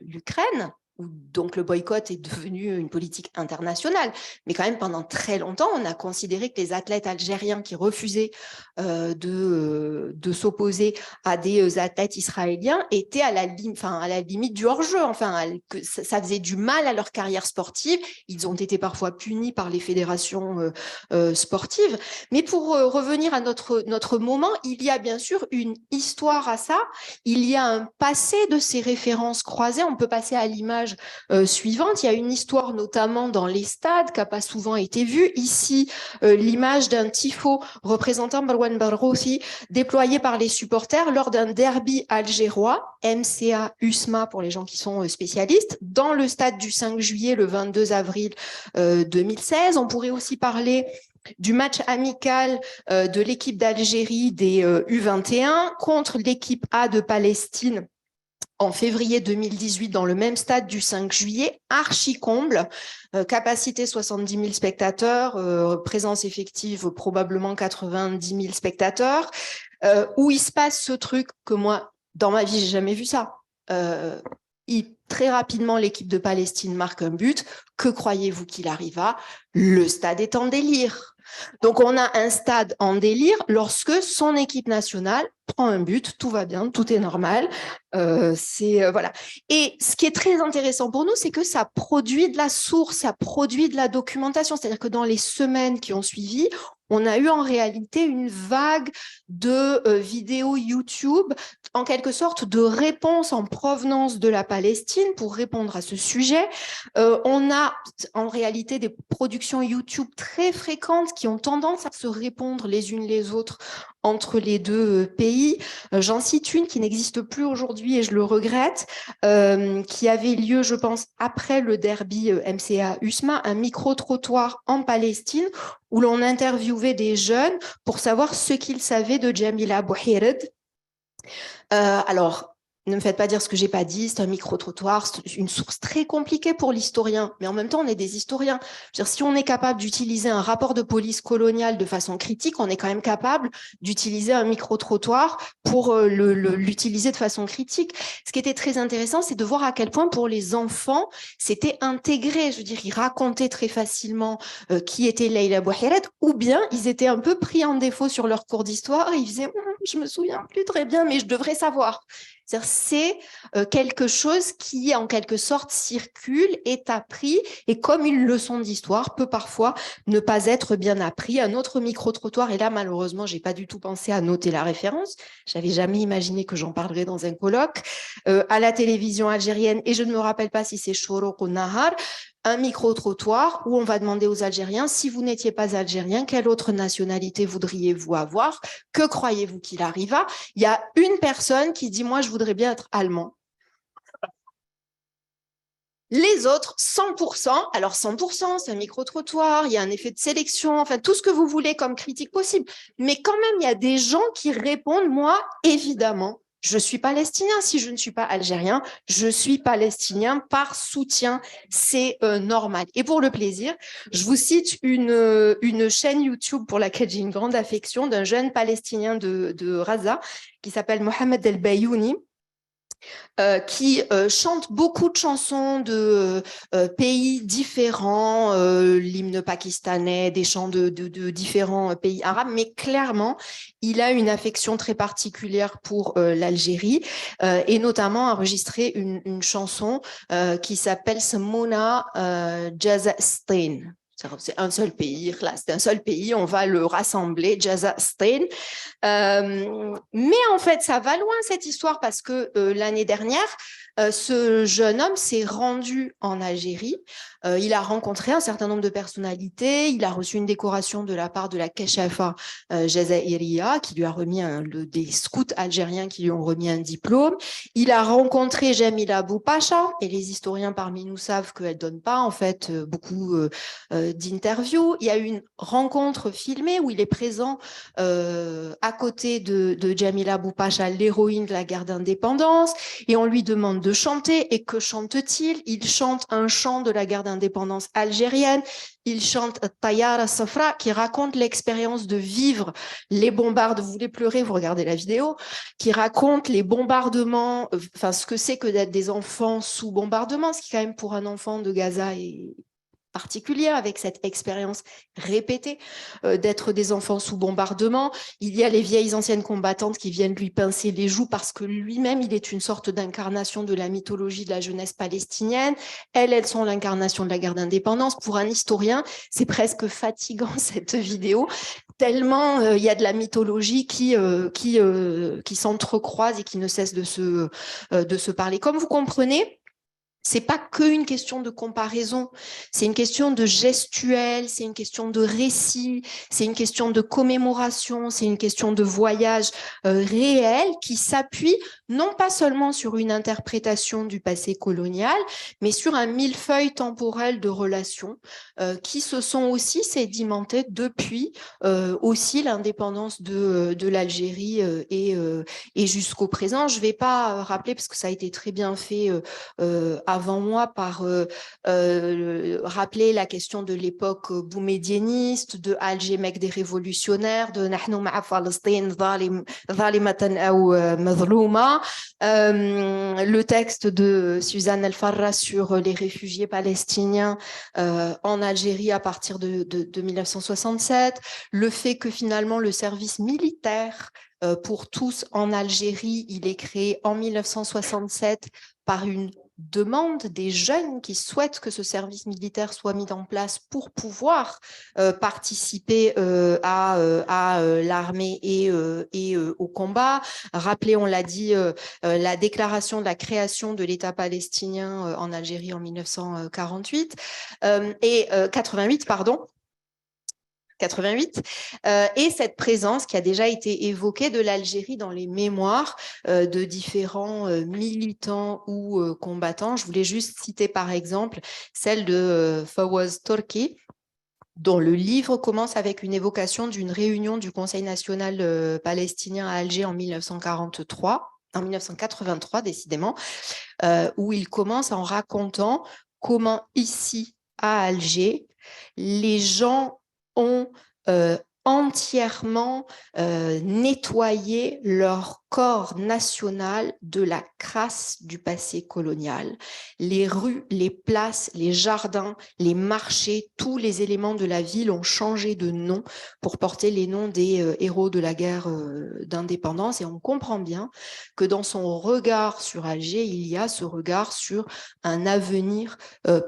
l'Ukraine, où donc le boycott est devenu une politique internationale. Mais quand même, pendant très longtemps, on a considéré que les athlètes algériens qui refusaient de s'opposer à des athlètes israéliens étaient à la limite du hors-jeu. Enfin, que ça faisait du mal à leur carrière sportive. Ils ont été parfois punis par les fédérations sportives. Mais pour revenir à notre moment, il y a bien sûr une histoire à ça. Il y a un passé de ces références croisées. On peut passer à l'image suivante. Il y a une histoire notamment dans les stades qui n'a pas souvent été vue. Ici, l'image d'un tifo représentant Marwan Barghouti déployé par les supporters lors d'un derby algérois, MCA USMA pour les gens qui sont spécialistes, dans le stade du 5 juillet, le 22 avril 2016. On pourrait aussi parler du match amical de l'équipe d'Algérie des U21 contre l'équipe A de Palestine en février 2018 dans le même stade du 5 juillet, archi comble, capacité 70 000 spectateurs, présence effective probablement 90 000 spectateurs, où il se passe ce truc que moi, dans ma vie, j'ai jamais vu ça. Très rapidement, l'équipe de Palestine marque un but. Que croyez-vous qu'il arriva? Le stade est en délire. Donc, on a un stade en délire lorsque son équipe nationale prend un but, tout va bien, tout est normal. Voilà. Et ce qui est très intéressant pour nous, c'est que ça produit de la source, ça produit de la documentation. C'est-à-dire que dans les semaines qui ont suivi, on a eu en réalité une vague de vidéos YouTube, en quelque sorte de réponses en provenance de la Palestine pour répondre à ce sujet. On a en réalité des productions YouTube très fréquentes qui ont tendance à se répondre les unes les autres entre les deux pays. J'en cite une qui n'existe plus aujourd'hui et je le regrette, qui avait lieu, je pense, après le derby MCA USMA, un micro-trottoir en Palestine où l'on interviewait des jeunes pour savoir ce qu'ils savaient de Jamila Bouhired. Alors, ne me faites pas dire ce que j'ai pas dit, c'est un micro-trottoir, c'est une source très compliquée pour l'historien, mais en même temps, on est des historiens. Je veux dire, si on est capable d'utiliser un rapport de police coloniale de façon critique, on est quand même capable d'utiliser un micro-trottoir pour l'utiliser de façon critique. Ce qui était très intéressant, c'est de voir à quel point pour les enfants, c'était intégré. Je veux dire, ils racontaient très facilement qui était Leila Bouhired, ou bien ils étaient un peu pris en défaut sur leur cours d'histoire et ils disaient je me souviens plus très bien, mais je devrais savoir. C'est quelque chose qui, en quelque sorte, circule, est appris, et comme une leçon d'histoire, peut parfois ne pas être bien appris. Un autre micro-trottoir, et là, malheureusement, j'ai pas du tout pensé à noter la référence, j'avais jamais imaginé que j'en parlerais dans un colloque, à la télévision algérienne, et je ne me rappelle pas si c'est Choroq ou Nahar, un micro-trottoir où on va demander aux Algériens, si vous n'étiez pas algérien, quelle autre nationalité voudriez-vous avoir? Que croyez-vous qu'il arriva? Il y a une personne qui dit, moi, je voudrais bien être allemand. Les autres, 100%, alors 100%, c'est un micro-trottoir, il y a un effet de sélection, enfin, tout ce que vous voulez comme critique possible. Mais quand même, il y a des gens qui répondent, moi, évidemment, je suis palestinien. Si je ne suis pas algérien, je suis palestinien par soutien. C'est normal. Et pour le plaisir, je vous cite une chaîne YouTube pour laquelle j'ai une grande affection d'un jeune palestinien de Raza qui s'appelle Mohamed El Bayouni. Qui chante beaucoup de chansons de pays différents, l'hymne pakistanais, des chants de différents pays arabes, mais clairement, il a une affection très particulière pour l'Algérie et notamment enregistré une chanson qui s'appelle Samona Jazastin. C'est un seul pays, là, c'est un seul pays, on va le rassembler, Jazastin. Mais en fait, ça va loin cette histoire parce que l'année dernière, ce jeune homme s'est rendu en Algérie. Il a rencontré un certain nombre de personnalités. Il a reçu une décoration de la part de la Keshafa Jazairiya qui lui a remis des scouts algériens qui lui ont remis un diplôme. Il a rencontré Jamila Boupacha et les historiens parmi nous savent qu'elle donne pas en fait beaucoup d'interviews. Il y a une rencontre filmée où il est présent à côté de Jamila Boupacha, l'héroïne de la guerre d'indépendance, et on lui demande de chanter. Et que chante-t-il? Il chante un chant de la guerre d'indépendance algérienne. Il chante Tayara Safra, qui raconte l'expérience de vivre les bombardements. Vous voulez pleurer, vous regardez la vidéo, qui raconte les bombardements, enfin ce que c'est que d'être des enfants sous bombardement, ce qui quand même pour un enfant de Gaza est particulière avec cette expérience répétée d'être des enfants sous bombardement. Il y a les vieilles anciennes combattantes qui viennent lui pincer les joues parce que lui-même, il est une sorte d'incarnation de la mythologie de la jeunesse palestinienne. Elles sont l'incarnation de la guerre d'indépendance. Pour un historien, c'est presque fatigant cette vidéo, tellement il y a de la mythologie qui s'entrecroise et qui ne cesse de se parler. Comme vous comprenez, c'est pas qu'une question de comparaison, c'est une question de gestuelle, c'est une question de récit, c'est une question de commémoration, c'est une question de voyage réel qui s'appuie non pas seulement sur une interprétation du passé colonial, mais sur un millefeuille temporel de relations qui se sont aussi sédimentées depuis aussi l'indépendance de l'Algérie et jusqu'au présent. Je vais pas rappeler parce que ça a été très bien fait avant moi par rappeler la question de l'époque boumédiéniste, de Alger, mec des révolutionnaires, de Nahnu ma'a Palestine, zalimatan ou mazlouma, le texte de Suzanne El Farra sur les réfugiés palestiniens en Algérie à partir de 1967, le fait que finalement le service militaire pour tous en Algérie, il est créé en 1967 par une demande des jeunes qui souhaitent que ce service militaire soit mis en place pour pouvoir participer à l'armée et au combat. Rappelez, on l'a dit, la déclaration de la création de l'État palestinien en Algérie en 1948 et 88, pardon. 88, et cette présence qui a déjà été évoquée de l'Algérie dans les mémoires de différents militants ou combattants. Je voulais juste citer par exemple celle de Fawaz Turki, dont le livre commence avec une évocation d'une réunion du Conseil national palestinien à Alger en 1983 décidément, où il commence en racontant comment ici à Alger, les gens ont entièrement nettoyé leur corps national de la crasse du passé colonial. Les rues, les places, les jardins, les marchés, tous les éléments de la ville ont changé de nom pour porter les noms des héros de la guerre d'indépendance. Et on comprend bien que dans son regard sur Alger, il y a ce regard sur un avenir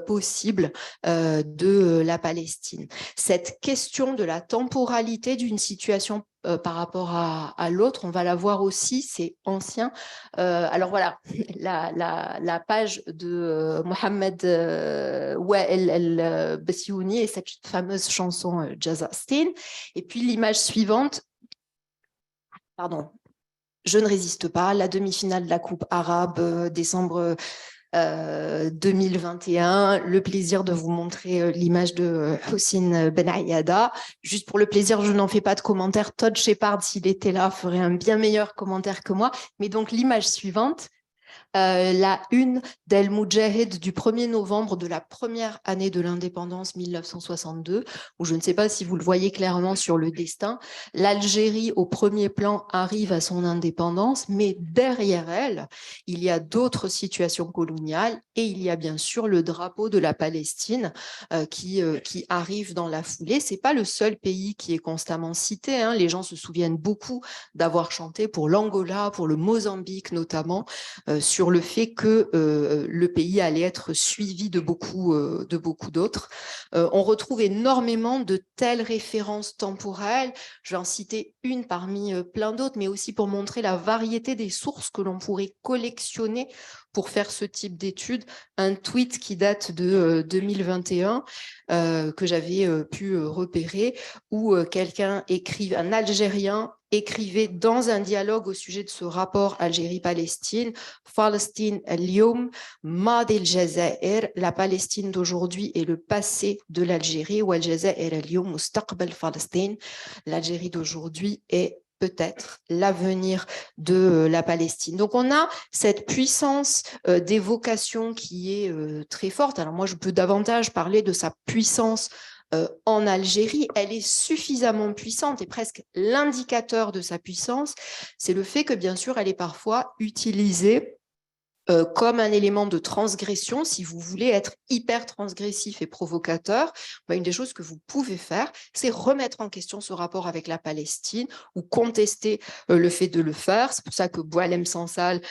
possible de la Palestine. Cette question de la temporalité d'une situation par rapport à l'autre. On va la voir aussi, c'est ancien. Alors voilà, la page de Mohamed Wael El-Bassiouni et cette fameuse chanson Jazastin. Et puis l'image suivante, pardon, je ne résiste pas, la demi-finale de la Coupe arabe, décembre 2021, le plaisir de vous montrer l'image de Houssine Ben Aïada. Juste pour le plaisir, je n'en fais pas de commentaire. Todd Shepard, s'il était là, ferait un bien meilleur commentaire que moi. Mais donc l'image suivante, la une d'El Moudjahid du 1er novembre de la première année de l'indépendance 1962, où je ne sais pas si vous le voyez clairement sur le destin, l'Algérie au premier plan arrive à son indépendance, mais derrière elle, il y a d'autres situations coloniales et il y a bien sûr le drapeau de la Palestine qui arrive dans la foulée. C'est pas le seul pays qui est constamment cité, hein. Les gens se souviennent beaucoup d'avoir chanté pour l'Angola, pour le Mozambique notamment, sur le fait que le pays allait être suivi de beaucoup d'autres. On retrouve énormément de telles références temporelles. Je vais en citer une parmi plein d'autres, mais aussi pour montrer la variété des sources que l'on pourrait collectionner pour faire ce type d'études. Un tweet qui date de 2021 que j'avais pu repérer, où quelqu'un écrit, un Algérien écrivait dans un dialogue au sujet de ce rapport Algérie-Palestine, Palestine al-Yom, Mad el-Jazair, la Palestine d'aujourd'hui et le passé de l'Algérie, ou al-Jazair al-Yom, Mustaqbal Palestine, l'Algérie d'aujourd'hui est peut-être l'avenir de la Palestine. Donc on a cette puissance d'évocation qui est très forte. Alors moi je peux davantage parler de sa puissance en Algérie. Elle est suffisamment puissante et presque l'indicateur de sa puissance, c'est le fait que bien sûr elle est parfois utilisée comme un élément de transgression. Si vous voulez être hyper transgressif et provocateur, une des choses que vous pouvez faire, c'est remettre en question ce rapport avec la Palestine ou contester le fait de le faire. C'est pour ça que Boualem Sansal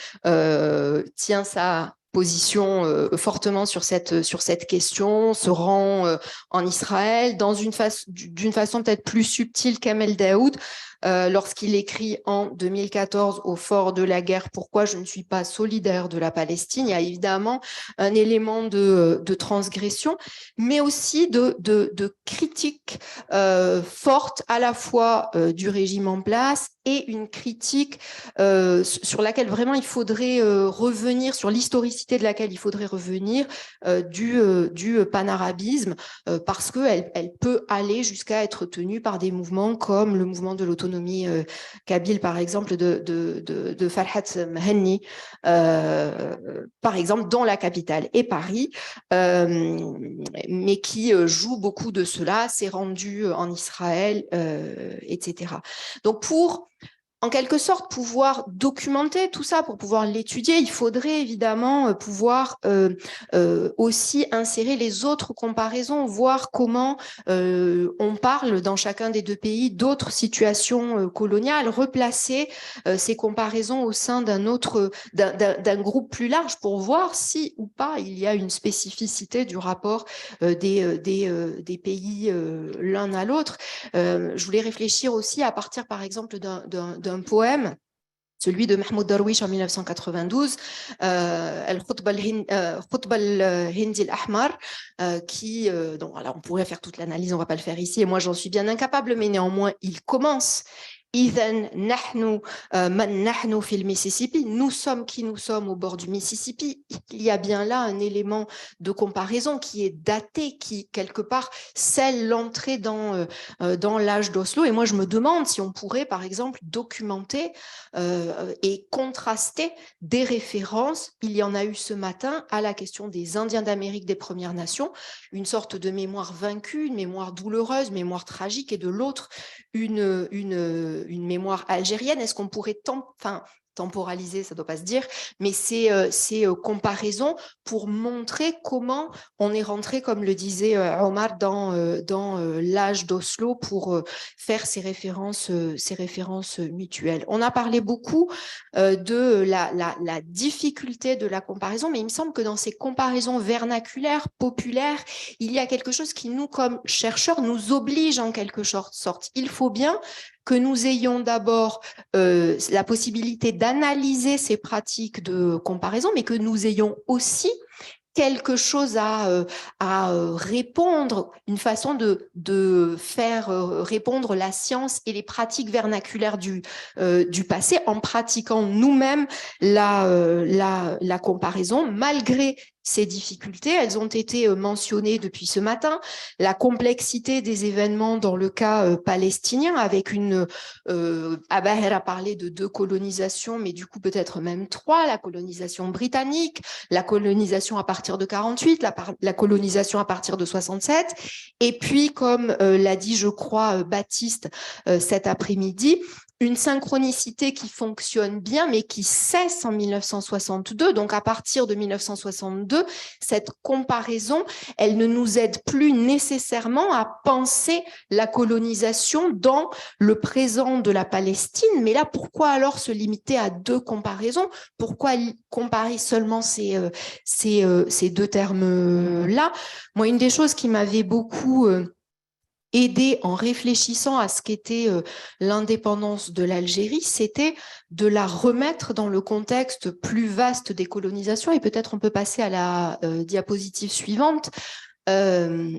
tient sa position fortement sur cette question, se rend en Israël d'une façon peut-être plus subtile qu'Amel Daoud, lorsqu'il écrit en 2014 au fort de la guerre « Pourquoi je ne suis pas solidaire de la Palestine », il y a évidemment un élément de transgression, mais aussi de critique forte à la fois du régime en place et une critique sur laquelle vraiment il faudrait revenir, sur l'historicité de laquelle il faudrait revenir, du panarabisme, parce qu'elle peut aller jusqu'à être tenue par des mouvements comme le mouvement de l'autonomie kabyle, par exemple, de Farhat Mahanni, par exemple, dans la capitale et Paris, mais qui joue beaucoup de cela, s'est rendu en Israël, etc. Donc pour en quelque sorte pouvoir documenter tout ça, pour pouvoir l'étudier, il faudrait évidemment pouvoir aussi insérer les autres comparaisons, voir comment on parle dans chacun des deux pays d'autres situations coloniales, replacer ces comparaisons au sein d'un groupe plus large pour voir si ou pas il y a une spécificité du rapport des pays l'un à l'autre. Je voulais réfléchir aussi à partir par exemple d'un poème, celui de Mahmoud Darwish en 1992, Al-Khutba al-Hindi al-Ahmar, qui, donc, alors on pourrait faire toute l'analyse, on ne va pas le faire ici, et moi j'en suis bien incapable, mais néanmoins il commence. إذن نحن من نحن في الميسيسيبي, nous sommes qui nous sommes au bord du Mississippi. Il y a bien là un élément de comparaison qui est daté, qui quelque part scelle l'entrée dans l'âge d'Oslo. Et moi je me demande si on pourrait par exemple documenter et contraster des références. Il y en a eu ce matin à la question des Indiens d'Amérique des Premières Nations, une sorte de mémoire vaincue, une mémoire douloureuse, une mémoire tragique, et de l'autre une mémoire algérienne. Est-ce qu'on pourrait temporaliser, ça ne doit pas se dire, mais ces comparaisons pour montrer comment on est rentré, comme le disait Omar, dans l'âge d'Oslo pour faire ces références mutuelles. On a parlé beaucoup de la difficulté de la comparaison, mais il me semble que dans ces comparaisons vernaculaires, populaires, il y a quelque chose qui nous, comme chercheurs, nous oblige en quelque sorte. Il faut bien que nous ayons d'abord la possibilité d'analyser ces pratiques de comparaison, mais que nous ayons aussi quelque chose à répondre, une façon de faire répondre la science et les pratiques vernaculaires du passé en pratiquant nous-mêmes la comparaison, malgré ces difficultés. Elles ont été mentionnées depuis ce matin. La complexité des événements dans le cas palestinien, avec Abaher a parlé de 2 colonisations, mais du coup peut-être même 3, la colonisation britannique, la colonisation à partir de 48, la colonisation à partir de 67, et puis comme l'a dit, je crois, Baptiste cet après-midi, une synchronicité qui fonctionne bien, mais qui cesse en 1962. Donc, à partir de 1962, cette comparaison, elle ne nous aide plus nécessairement à penser la colonisation dans le présent de la Palestine. Mais là, pourquoi alors se limiter à 2 comparaisons? Pourquoi comparer seulement ces 2 termes-là? Moi, une des choses qui m'avait beaucoup aidé en réfléchissant à ce qu'était l'indépendance de l'Algérie, c'était de la remettre dans le contexte plus vaste des colonisations. Et peut-être on peut passer à la diapositive suivante. La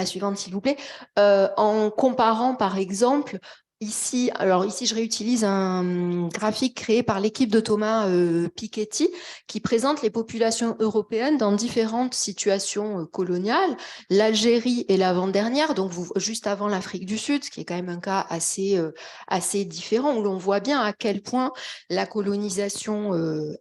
suivante, s'il vous plaît. En comparant, par exemple, ici, je réutilise un graphique créé par l'équipe de Thomas Piketty qui présente les populations européennes dans différentes situations coloniales. L'Algérie est l'avant-dernière, donc juste avant l'Afrique du Sud, ce qui est quand même un cas assez différent, où l'on voit bien à quel point la colonisation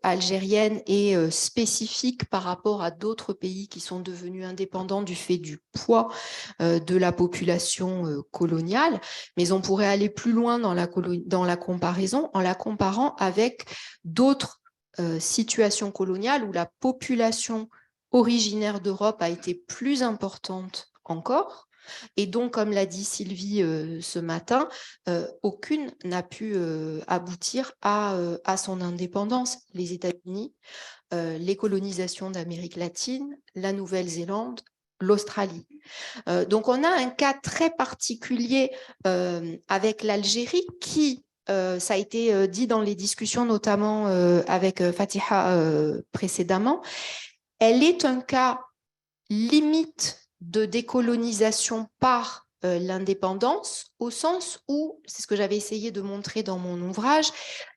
algérienne est spécifique par rapport à d'autres pays qui sont devenus indépendants du fait du poids de la population coloniale. Mais on pourrait aller plus loin dans la comparaison en la comparant avec d'autres situations coloniales où la population originaire d'Europe a été plus importante encore. Et donc, comme l'a dit Sylvie ce matin, aucune n'a pu aboutir à son indépendance. Les États-Unis, les colonisations d'Amérique latine, la Nouvelle-Zélande, l'Australie. Donc, on a un cas très particulier avec l'Algérie qui, ça a été dit dans les discussions, notamment avec Fatiha précédemment, elle est un cas limite de décolonisation par l'indépendance, au sens où, c'est ce que j'avais essayé de montrer dans mon ouvrage,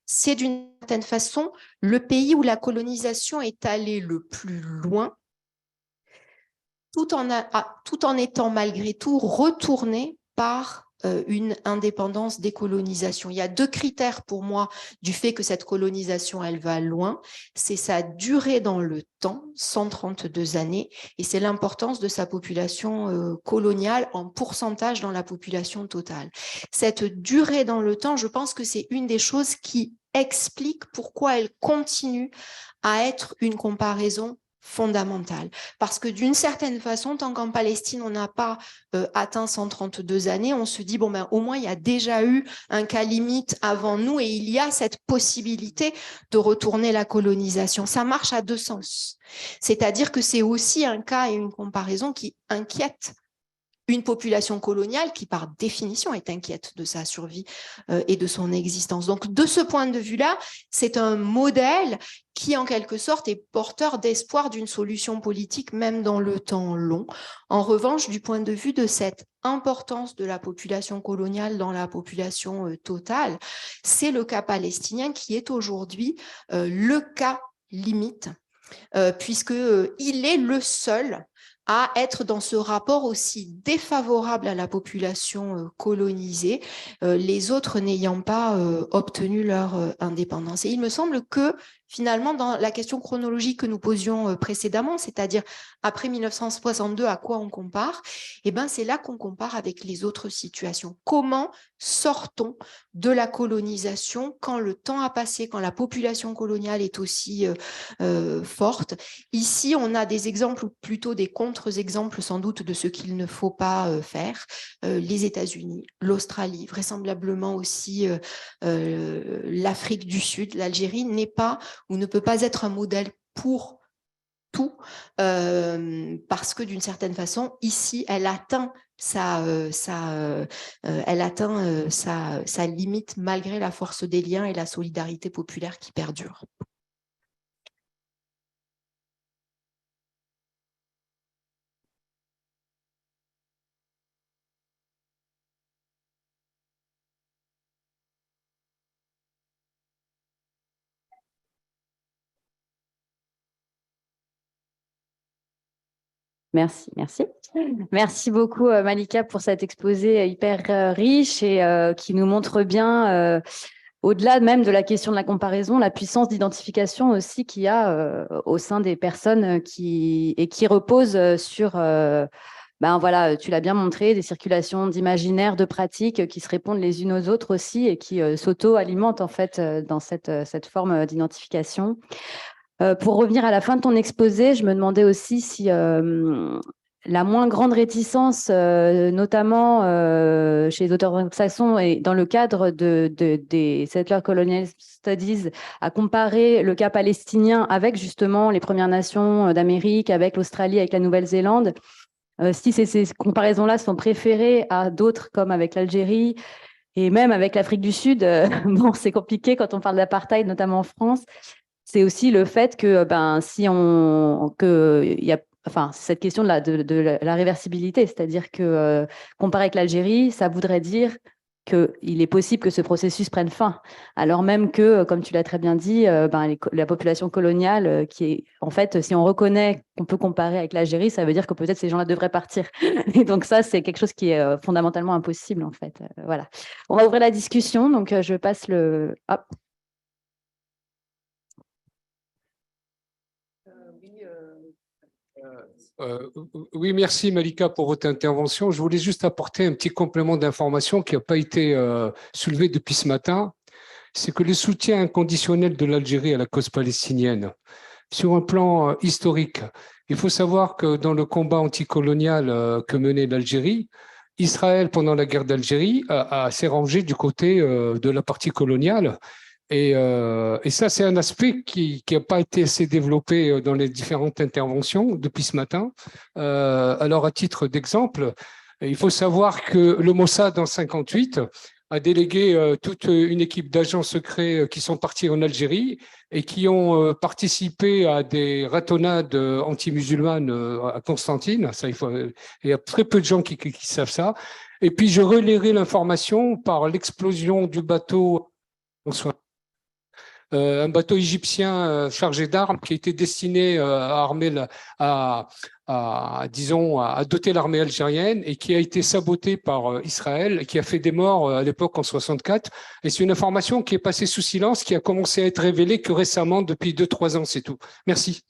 c'est d'une certaine façon le pays où la colonisation est allée le plus loin, tout en étant malgré tout retourné par une indépendance décolonisation. Il y a 2 critères pour moi du fait que cette colonisation, elle va loin. C'est sa durée dans le temps, 132 années, et c'est l'importance de sa population coloniale en pourcentage dans la population totale. Cette durée dans le temps, je pense que c'est une des choses qui explique pourquoi elle continue à être une comparaison fondamentale. Parce que d'une certaine façon, tant qu'en Palestine, on n'a pas atteint 132 années, on se dit, bon, ben, au moins, il y a déjà eu un cas limite avant nous et il y a cette possibilité de retourner la colonisation. Ça marche à 2 sens. C'est-à-dire que c'est aussi un cas et une comparaison qui inquiète une population coloniale qui, par définition, est inquiète de sa survie et de son existence. Donc, de ce point de vue-là, c'est un modèle qui, en quelque sorte, est porteur d'espoir d'une solution politique, même dans le temps long. En revanche, du point de vue de cette importance de la population coloniale dans la population totale, c'est le cas palestinien qui est aujourd'hui le cas limite, puisqu'il est le seul à être dans ce rapport aussi défavorable à la population colonisée, les autres n'ayant pas obtenu leur indépendance. Et il me semble que finalement, dans la question chronologique que nous posions précédemment, c'est-à-dire après 1962, à quoi on compare, eh ben, c'est là qu'on compare avec les autres situations. Comment sortons de la colonisation quand le temps a passé, quand la population coloniale est aussi forte? Ici, on a des exemples, ou plutôt des contre-exemples sans doute de ce qu'il ne faut pas faire. Les États-Unis, l'Australie, vraisemblablement aussi l'Afrique du Sud, l'Algérie n'est pas ou ne peut pas être un modèle pour tout, parce que d'une certaine façon, ici, elle atteint elle atteint sa limite malgré la force des liens et la solidarité populaire qui perdure. Merci, merci. Merci beaucoup, Malika, pour cet exposé hyper riche et qui nous montre bien, au-delà même de la question de la comparaison, la puissance d'identification aussi qu'il y a au sein des personnes qui repose sur, ben voilà, tu l'as bien montré, des circulations d'imaginaires, de pratiques qui se répondent les unes aux autres aussi et qui s'auto-alimentent en fait dans cette forme d'identification. Pour revenir à la fin de ton exposé, je me demandais aussi si la moins grande réticence, notamment chez les auteurs anglo-saxons et dans le cadre des Settler Colonial Studies, à comparer le cas palestinien avec justement les Premières Nations d'Amérique, avec l'Australie, avec la Nouvelle-Zélande, si ces comparaisons-là sont préférées à d'autres comme avec l'Algérie et même avec l'Afrique du Sud, bon, c'est compliqué quand on parle d'apartheid, notamment en France. C'est aussi le fait que, il y a, enfin, cette question de la réversibilité, c'est-à-dire que comparé avec l'Algérie, ça voudrait dire qu'il est possible que ce processus prenne fin, alors même que, comme tu l'as très bien dit, la population coloniale, qui est, en fait, si on reconnaît qu'on peut comparer avec l'Algérie, ça veut dire que peut-être ces gens-là devraient partir. Et donc ça, c'est quelque chose qui est fondamentalement impossible, en fait. Voilà. On va ouvrir la discussion, donc je passe le... Hop. Oui, merci Malika pour votre intervention. Je voulais juste apporter un petit complément d'information qui n'a pas été soulevé depuis ce matin. C'est que le soutien inconditionnel de l'Algérie à la cause palestinienne, sur un plan historique, il faut savoir que dans le combat anticolonial que menait l'Algérie, Israël, pendant la guerre d'Algérie, s'est rangé du côté de la partie coloniale. Et ça, c'est un aspect qui n'a pas été assez développé dans les différentes interventions depuis ce matin. Alors, à titre d'exemple, il faut savoir que le Mossad, en 1958, a délégué toute une équipe d'agents secrets qui sont partis en Algérie et qui ont participé à des ratonnades anti-musulmanes à Constantine. Ça, il y a très peu de gens qui savent ça. Et puis, je relayerai l'information par l'explosion du bateau. Un bateau égyptien chargé d'armes qui était destiné à doter l'armée algérienne et qui a été saboté par Israël et qui a fait des morts à l'époque en 64. Et c'est une information qui est passée sous silence, qui a commencé à être révélée que récemment, depuis 2-3 ans, c'est tout. Merci.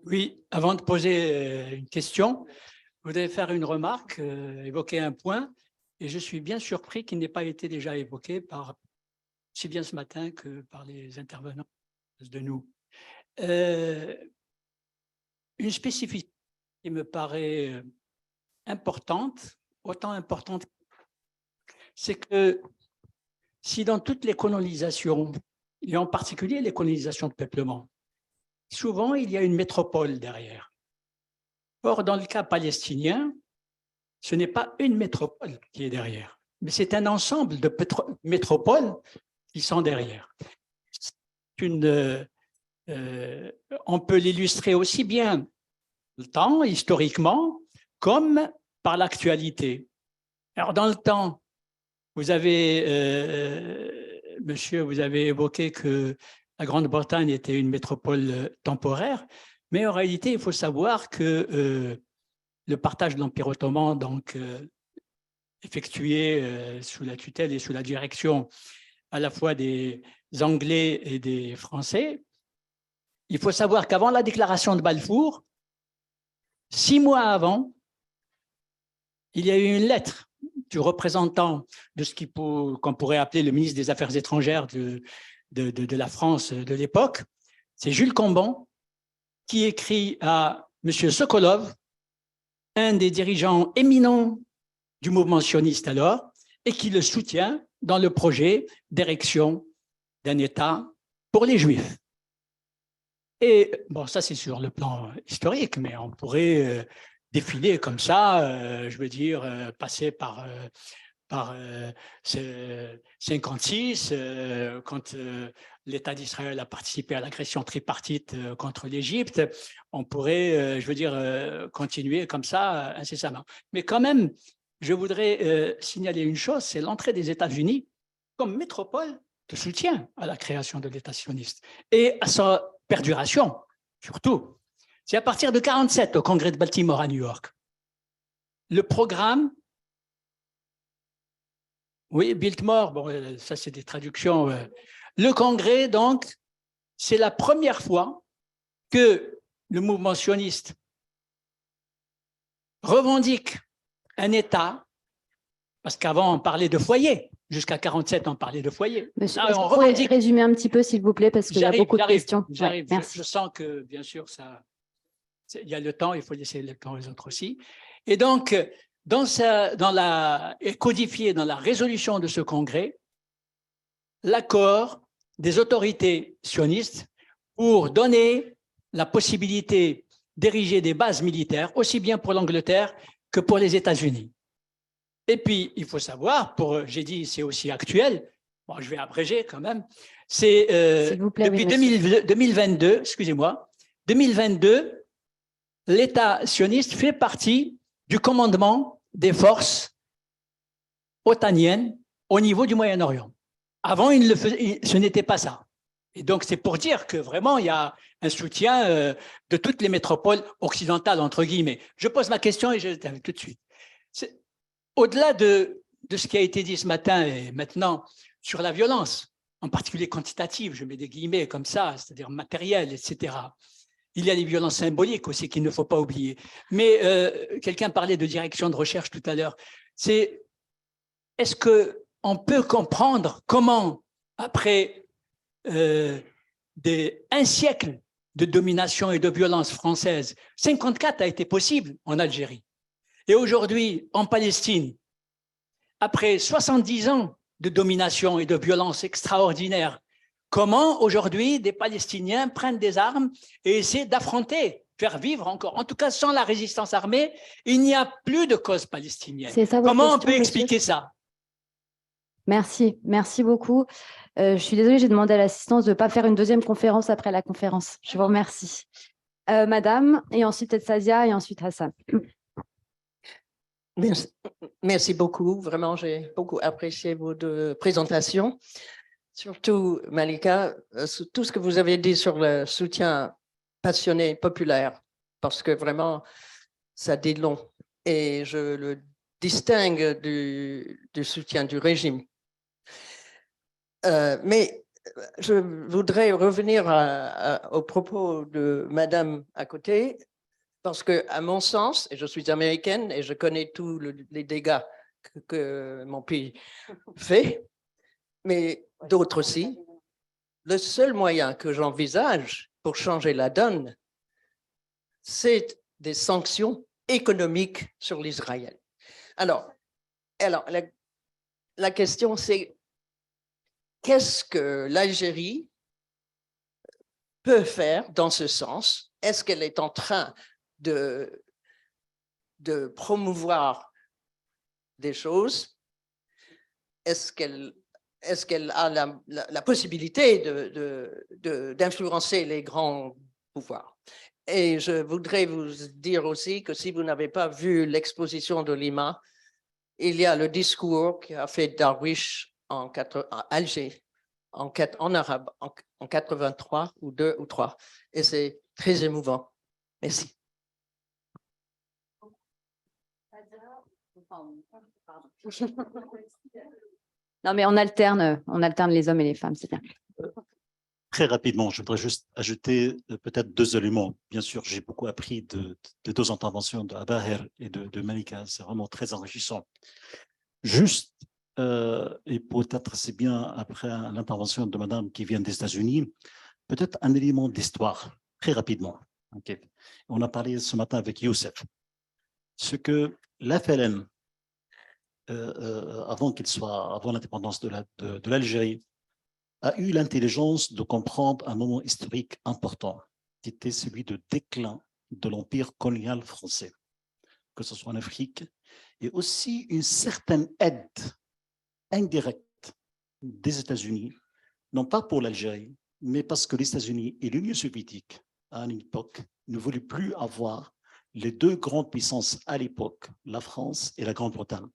Oui, avant de poser une question, je voudrais faire une remarque, évoquer un point. Et je suis bien surpris qu'il n'ait pas été déjà évoqué aussi bien ce matin que par les intervenants de nous. Une spécificité qui me paraît importante, autant importante, c'est que si dans toutes les colonisations, et en particulier les colonisations de peuplement, souvent il y a une métropole derrière. Or, dans le cas palestinien, ce n'est pas une métropole qui est derrière, mais c'est un ensemble de métropoles qui sont derrière. On peut l'illustrer aussi bien le temps, historiquement, comme par l'actualité. Alors, dans le temps, vous avez évoqué que la Grande-Bretagne était une métropole temporaire, mais en réalité, il faut savoir que le partage de l'Empire ottoman, donc effectué sous la tutelle et sous la direction à la fois des Anglais et des Français, il faut savoir qu'avant la déclaration de Balfour, 6 mois avant, il y a eu une lettre du représentant de ce qu'on pourrait appeler le ministre des Affaires étrangères de la France de l'époque, c'est Jules Combon, qui écrit à M. Sokolov, un des dirigeants éminents du mouvement sioniste alors, et qui le soutient dans le projet d'érection d'un État pour les Juifs. Et bon, ça c'est sur le plan historique, mais on pourrait défiler comme ça, je veux dire, passer par 56, quand l'État d'Israël a participé à l'agression tripartite contre l'Égypte, on pourrait, je veux dire, continuer comme ça incessamment. Mais quand même, je voudrais signaler une chose, c'est l'entrée des États-Unis comme métropole de soutien à la création de l'État sioniste et à sa perduration, surtout. C'est à partir de 1947, au Congrès de Baltimore à New York. Le programme, oui, Biltmore, bon, ça c'est des traductions. Le Congrès, donc, c'est la première fois que le mouvement sioniste revendique un État, parce qu'avant on parlait de foyer, jusqu'à 1947 on parlait de foyer. Monsieur, Là, on revendique... résumer un petit peu, s'il vous plaît, parce qu'il y a beaucoup de questions. J'arrive, je sens que, bien sûr, il y a le temps, il faut laisser le temps aux autres aussi. Et donc, codifié dans la résolution de ce congrès, l'accord des autorités sionistes pour donner la possibilité d'ériger des bases militaires, aussi bien pour l'Angleterre que pour les États-Unis. Et puis, il faut savoir, j'ai dit c'est aussi actuel, bon, je vais abréger quand même, c'est depuis 2022, excusez-moi, 2022, l'État sioniste fait partie du commandement des forces otaniennes au niveau du Moyen-Orient. Avant, ce n'était pas ça. Et donc, c'est pour dire que vraiment, il y a un soutien de toutes les métropoles occidentales, entre guillemets. Je pose ma question et je termine tout de suite. Au-delà de ce qui a été dit ce matin et maintenant sur la violence, en particulier quantitative, je mets des guillemets comme ça, c'est-à-dire matérielle, etc., il y a les violences symboliques aussi qu'il ne faut pas oublier. Mais quelqu'un parlait de direction de recherche tout à l'heure. Est-ce qu'on peut comprendre comment, après un siècle de domination et de violence française, 54 a été possible en Algérie. Et aujourd'hui, en Palestine, après 70 ans de domination et de violence extraordinaire, comment aujourd'hui des Palestiniens prennent des armes et essaient d'affronter, faire vivre encore, en tout cas sans la résistance armée, il n'y a plus de cause palestinienne. Comment on peut expliquer ça? Merci, merci beaucoup. Je suis désolée, j'ai demandé à l'assistance de ne pas faire une deuxième conférence après la conférence. Je vous remercie. Madame, et ensuite Sazia, et ensuite Hassan. Merci beaucoup. Vraiment, j'ai beaucoup apprécié vos deux présentations. Surtout, Malika, tout ce que vous avez dit sur le soutien passionné, populaire, parce que vraiment, ça dit long. Et je le distingue du soutien du régime. Mais je voudrais revenir au propos de Madame à côté, parce qu'à mon sens, et je suis américaine et je connais tous les dégâts que mon pays fait, mais d'autres aussi, le seul moyen que j'envisage pour changer la donne, c'est des sanctions économiques sur l'Israël. Alors la question c'est, qu'est-ce que l'Algérie peut faire dans ce sens? Est-ce qu'elle est en train de promouvoir des choses? Est-ce qu'elle a la possibilité d'influencer les grands pouvoirs? Et je voudrais vous dire aussi que si vous n'avez pas vu l'exposition de Lima, il y a le discours qu'a fait Darwish à Alger, en arabe, en 83 ou 2 ou 3. Et c'est très émouvant. Merci. Non, mais on alterne les hommes et les femmes, c'est bien. Très rapidement, je voudrais juste ajouter peut-être 2 éléments. Bien sûr, j'ai beaucoup appris de 2 interventions de Abaher et de Malika. C'est vraiment très enrichissant. Juste, et peut-être c'est bien après l'intervention de Madame qui vient des États-Unis, peut-être un élément d'histoire, très rapidement. Okay. On a parlé ce matin avec Youssef. Ce que l'FLN, avant l'indépendance de l'Algérie, a eu l'intelligence de comprendre un moment historique important. qui était celui de déclin de l'empire colonial français, que ce soit en Afrique, et aussi une certaine aide indirecte des États-Unis, non pas pour l'Algérie, mais parce que les États-Unis et l'Union soviétique, à une époque, ne voulaient plus avoir les deux grandes puissances à l'époque, la France et la Grande-Bretagne.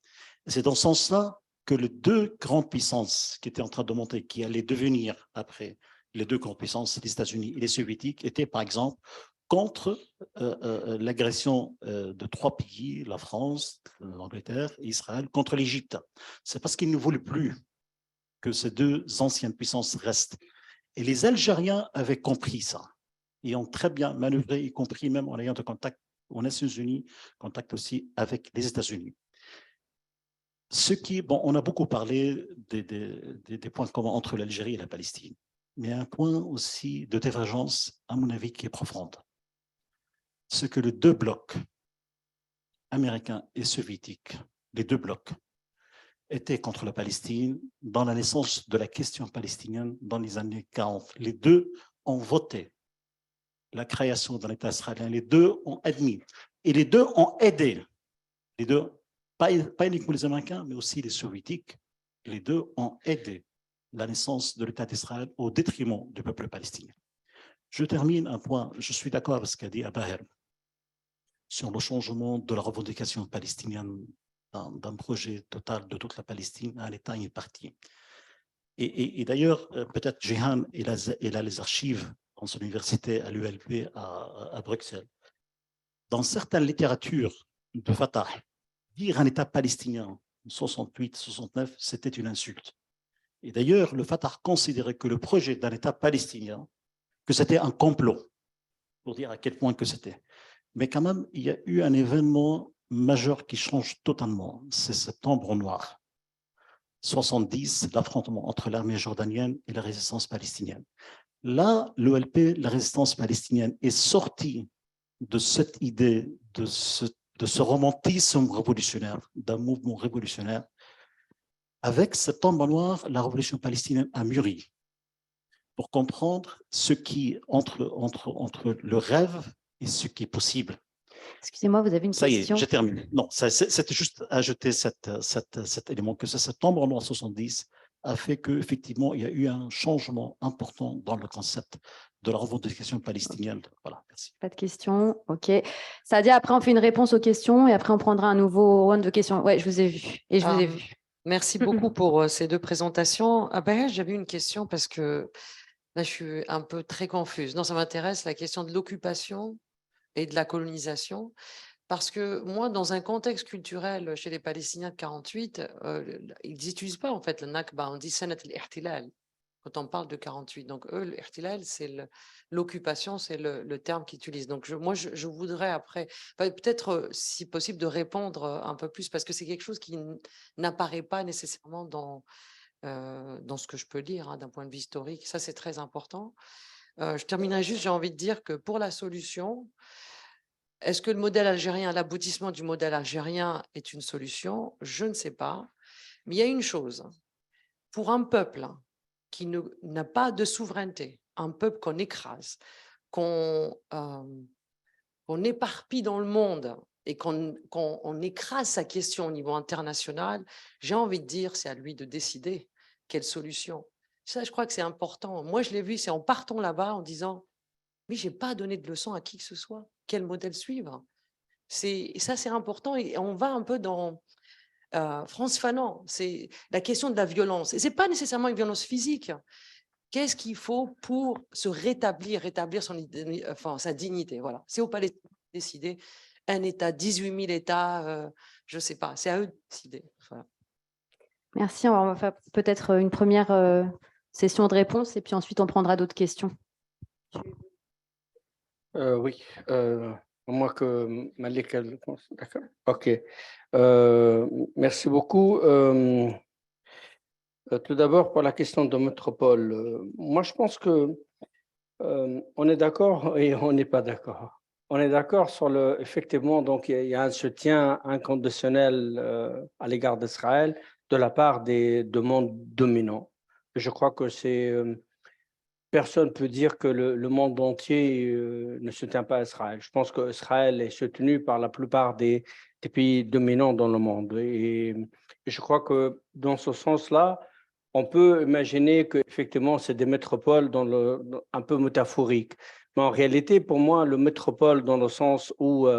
C'est dans ce sens-là que les deux grandes puissances qui étaient en train de monter, qui allaient devenir après les deux grandes puissances, les États-Unis et les Soviétiques, étaient par exemple contre l'agression de trois pays, la France, l'Angleterre et Israël, contre l'Égypte. C'est parce qu'ils ne voulaient plus que ces deux anciennes puissances restent. Et les Algériens avaient compris ça et ont très bien manœuvré, y compris même en ayant de contact aux Nations Unies, contact aussi avec les États-Unis. Ce qui, bon, on a beaucoup parlé des points communs entre l'Algérie et la Palestine, mais il y a un point aussi de divergence, à mon avis, qui est profonde. Ce que les deux blocs, américains et soviétiques, les deux blocs, étaient contre la Palestine dans la naissance de la question palestinienne dans les années 40. Les deux ont voté la création d'un État israélien. Les deux ont admis. Et les deux ont aidé. Les deux, pas uniquement les Américains, mais aussi les Soviétiques. Les deux ont aidé la naissance de l'État d'Israël au détriment du peuple palestinien. Je termine un point. Je suis d'accord avec ce qu'a dit Abaher sur le changement de la revendication palestinienne d'un projet total de toute la Palestine à un État et une partie. Et d'ailleurs, peut-être Jehan, il a les archives dans son université à l'ULP à Bruxelles. Dans certaines littératures de Fatah, dire un État palestinien en 68, 69, c'était une insulte. Et d'ailleurs, le Fatah considérait que le projet d'un État palestinien, que c'était un complot, pour dire à quel point que c'était. Mais quand même, il y a eu un événement majeur qui change totalement, c'est Septembre Noir. 70, l'affrontement entre l'armée jordanienne et la résistance palestinienne. Là, l'OLP, la résistance palestinienne, est sortie de cette idée, de ce romantisme révolutionnaire, d'un mouvement révolutionnaire. Avec Septembre Noir, la révolution palestinienne a mûri pour comprendre ce qui, entre le rêve et ce qui est possible. Excusez-moi, vous avez une question? Ça y est, j'ai terminé. Non, c'était juste ajouter cet élément que ce Septembre Noir 70 a fait qu'effectivement, il y a eu un changement important dans le concept de la revendication palestinienne. Voilà, merci. Pas de questions, ok. Sadia, après on fait une réponse aux questions et après on prendra un nouveau round de questions. Ouais, je vous ai vu et je vous ai vu. Merci beaucoup pour ces deux présentations. Ah ben, j'avais une question parce que là, je suis un peu très confuse. Non, ça m'intéresse, la question de l'occupation et de la colonisation. Parce que moi, dans un contexte culturel chez les Palestiniens de 48, ils n'utilisent pas en fait le Nakba, on dit Sanat al-Ihtilal quand on parle de 48. Donc eux, l'Ihtilal, c'est l'occupation, c'est le terme qu'ils utilisent. Donc moi, je voudrais après, peut-être si possible, de répondre un peu plus, parce que c'est quelque chose qui n'apparaît pas nécessairement dans ce que je peux lire hein, d'un point de vue historique. Ça, c'est très important. Je terminerai juste, j'ai envie de dire que pour la solution, est-ce que le modèle algérien, l'aboutissement du modèle algérien est une solution? Je ne sais pas. Mais il y a une chose. Pour un peuple qui n'a pas de souveraineté, un peuple qu'on écrase, qu'on éparpille dans le monde et qu'on écrase sa question au niveau international, j'ai envie de dire, c'est à lui de décider quelle solution. Ça, je crois que c'est important. Moi, je l'ai vu, c'est en partant là-bas en disant mais je n'ai pas donné de leçon à qui que ce soit. Quel modèle suivre? Ça, c'est important. Et on va un peu dans Frantz Fanon. C'est la question de la violence. Et ce n'est pas nécessairement une violence physique. Qu'est-ce qu'il faut pour se rétablir sa dignité? Voilà. C'est au Palestinien de décider. Un État, 18 000 États, je ne sais pas. C'est à eux de décider. Voilà. Merci. On va faire peut-être une première session de réponse et puis ensuite on prendra d'autres questions. Oui, moi que Malik, d'accord. Ok. Merci beaucoup. Tout d'abord, pour la question de métropole, moi je pense que on est d'accord et on n'est pas d'accord. On est d'accord sur effectivement, donc il y a un soutien inconditionnel à l'égard d'Israël de la part des mondes dominants. Je crois que c'est personne ne peut dire que le monde entier ne soutient pas Israël. Je pense qu'Israël est soutenu par la plupart des pays dominants dans le monde. Et je crois que dans ce sens-là, on peut imaginer qu'effectivement, c'est des métropoles un peu métaphoriques. Mais en réalité, pour moi, le métropole, dans le sens où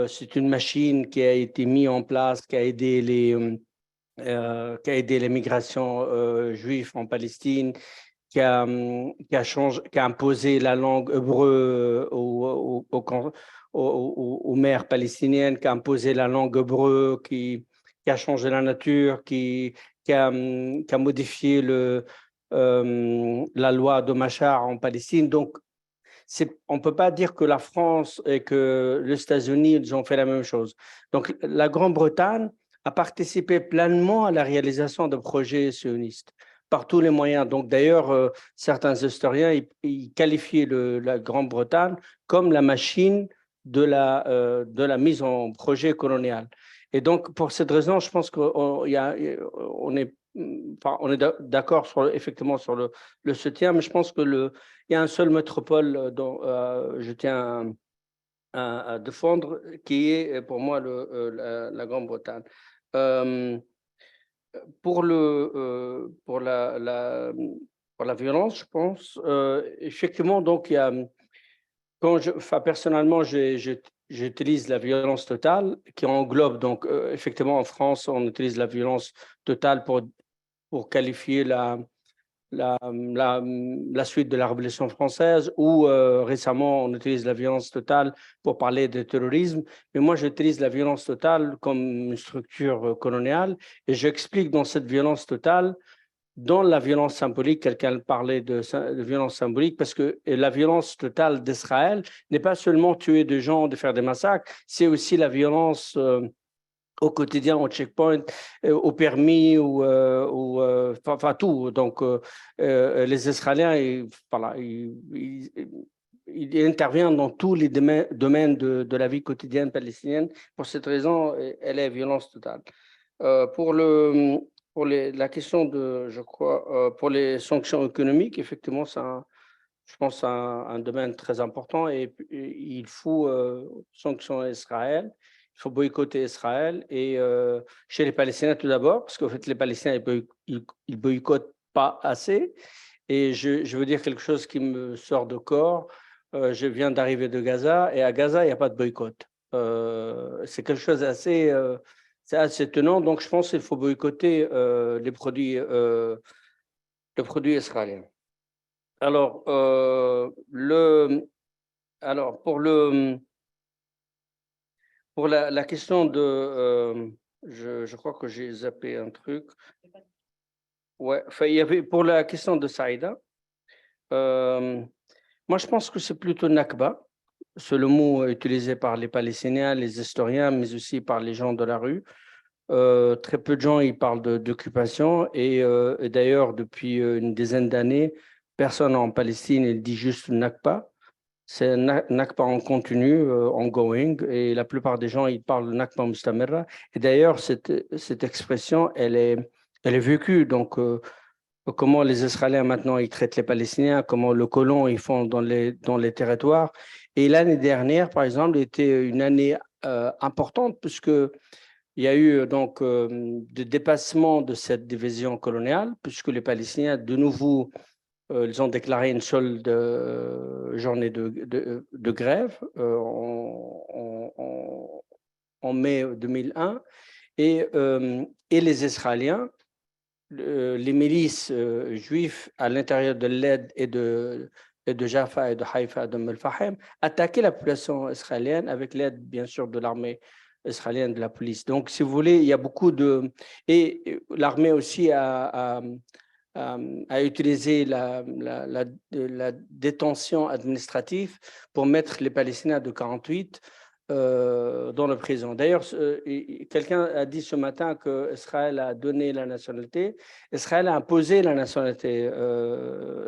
c'est une machine qui a été mise en place, qui a aidé les migrations juives en Palestine, qui a imposé la langue hébreu aux mères palestiniennes, qui a imposé la langue hébreu, qui a changé la nature, qui a modifié la loi de Machar en Palestine. Donc, on ne peut pas dire que la France et que les États-Unis, ils ont fait la même chose. Donc, la Grande-Bretagne a participé pleinement à la réalisation de projets sionistes par tous les moyens. Donc, d'ailleurs, certains historiens ils qualifient la Grande-Bretagne comme la machine de la mise en projet colonial. Et donc, pour cette raison, je pense qu'on est d'accord effectivement sur le soutien, mais je pense qu'il y a un seul métropole dont je tiens à défendre, qui est pour moi la Grande-Bretagne. Pour la violence, je pense, effectivement, donc il y a, personnellement, j'utilise la violence totale qui englobe, donc effectivement en France, on utilise la violence totale pour qualifier la suite de la Révolution française, ou récemment, on utilise la violence totale pour parler de terrorisme. Mais moi, j'utilise la violence totale comme une structure coloniale, et j'explique dans cette violence totale, dans la violence symbolique, quelqu'un parlait de violence symbolique, parce que la violence totale d'Israël n'est pas seulement tuer des gens, de faire des massacres, c'est aussi la violence au quotidien, au checkpoint, au permis, enfin tout. Donc, les Israéliens, ils interviennent dans tous les domaines de la vie quotidienne palestinienne. Pour cette raison, elle est violence totale. Pour la question je crois, pour les sanctions économiques, effectivement, je pense que c'est un domaine très important, et il faut sanctionner Israël. Il faut boycotter Israël, et chez les Palestiniens tout d'abord, parce qu'en fait, les Palestiniens, ils boycottent pas assez. Et je veux dire quelque chose qui me sort de corps. Je viens d'arriver de Gaza, et à Gaza, il n'y a pas de boycott. C'est quelque chose c'est assez étonnant. Donc, je pense qu'il faut boycotter les produits israéliens. Alors, pour la question de, je crois que j'ai zappé un truc. Ouais, enfin, il y avait pour la question de Saïda. Moi, je pense que c'est plutôt Nakba. C'est le mot utilisé par les Palestiniens, les historiens, mais aussi par les gens de la rue. Très peu de gens ils parlent d'occupation, et d'ailleurs, depuis une dizaine d'années, personne en Palestine il dit juste Nakba. C'est Nakba en continu, ongoing, et la plupart des gens ils parlent de Nakba Mustamirra. Et d'ailleurs, cette expression, elle est vécue. Donc, comment les Israéliens maintenant ils traitent les Palestiniens, comment le colon ils font dans les territoires. Et l'année dernière, par exemple, était une année importante, puisque il y a eu donc des dépassements de cette division coloniale, puisque les Palestiniens, de nouveau, ils ont déclaré une seule journée de grève en mai 2001. Et les Israéliens, les milices juives à l'intérieur de l'Aide et de Jaffa et de Haïfa, de Melfahem, attaquaient la population israélienne avec l'aide, bien sûr, de l'armée israélienne, de la police. Donc, si vous voulez, il y a beaucoup de... Et l'armée aussi a utilisé la détention administrative pour mettre les Palestiniens de 48 dans la prison. D'ailleurs, quelqu'un a dit ce matin qu'Israël a donné la nationalité. Israël a imposé la nationalité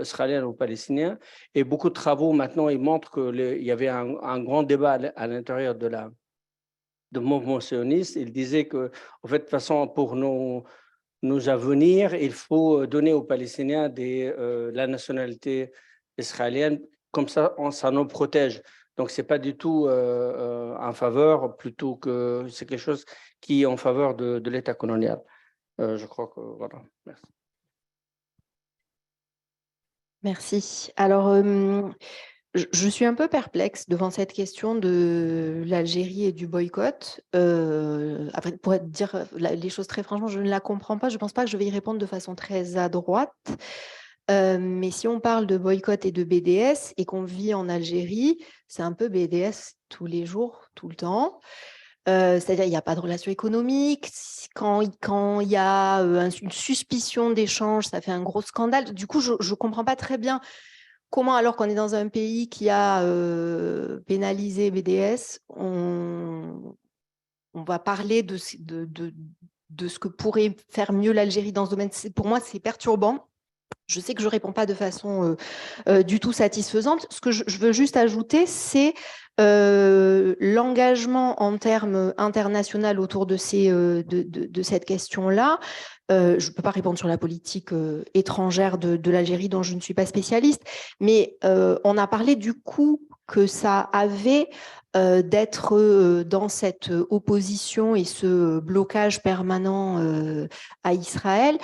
israélienne aux Palestiniens, et beaucoup de travaux maintenant ils montrent qu'il y avait un grand débat à l'intérieur de mouvement sioniste. Il disait que, en fait, de toute façon, pour nous à venir, il faut donner aux Palestiniens la nationalité israélienne, comme ça nous protège. Donc, ce n'est pas du tout en faveur, plutôt que c'est quelque chose qui est en faveur de l'État colonial. Je crois que voilà. Merci. Merci. Alors, je suis un peu perplexe devant cette question de l'Algérie et du boycott. Après, pour dire les choses très franchement, je ne la comprends pas. Je ne pense pas que je vais y répondre de façon très à droite. Mais si on parle de boycott et de BDS et qu'on vit en Algérie, c'est un peu BDS tous les jours, tout le temps. C'est-à-dire il n'y a pas de relation économique. Quand il y a une suspicion d'échange, ça fait un gros scandale. Du coup, je ne comprends pas très bien comment, alors qu'on est dans un pays qui a pénalisé BDS, on va parler de ce que pourrait faire mieux l'Algérie dans ce domaine. Pour moi, c'est perturbant. Je sais que je ne réponds pas de façon du tout satisfaisante. Ce que je veux juste ajouter, c'est l'engagement en termes internationaux autour de cette question-là. Je ne peux pas répondre sur la politique étrangère de l'Algérie, dont je ne suis pas spécialiste, mais on a parlé du coût que ça avait d'être dans cette opposition et ce blocage permanent à Israël.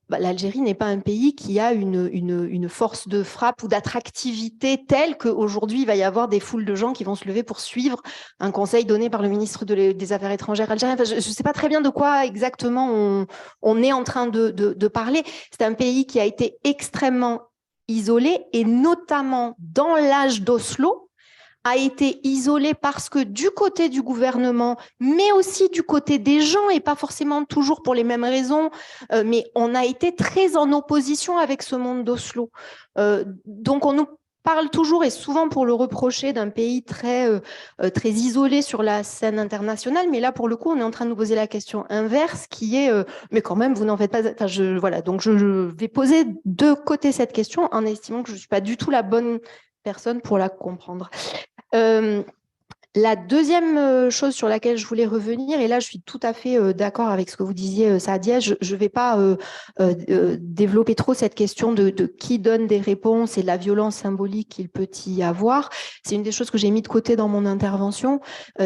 L'Algérie n'est pas un pays qui a une force de frappe ou d'attractivité telle qu'aujourd'hui, il va y avoir des foules de gens qui vont se lever pour suivre un conseil donné par le ministre des Affaires étrangères algérien. Enfin, je ne sais pas très bien de quoi exactement on est en train de parler. C'est un pays qui a été extrêmement isolé et notamment dans l'âge d'Oslo, a été isolé parce que du côté du gouvernement, mais aussi du côté des gens, et pas forcément toujours pour les mêmes raisons, mais on a été très en opposition avec ce monde d'Oslo. Donc on nous parle toujours et souvent pour le reprocher d'un pays très isolé sur la scène internationale, mais là pour le coup on est en train de nous poser la question inverse qui est mais quand même vous n'en faites pas, voilà, donc je vais poser de côté cette question en estimant que je ne suis pas du tout la bonne personne pour la comprendre. La deuxième chose sur laquelle je voulais revenir, et là je suis tout à fait d'accord avec ce que vous disiez, Saadia, je ne vais pas développer trop cette question de qui donne des réponses et de la violence symbolique qu'il peut y avoir. C'est une des choses que j'ai mis de côté dans mon intervention,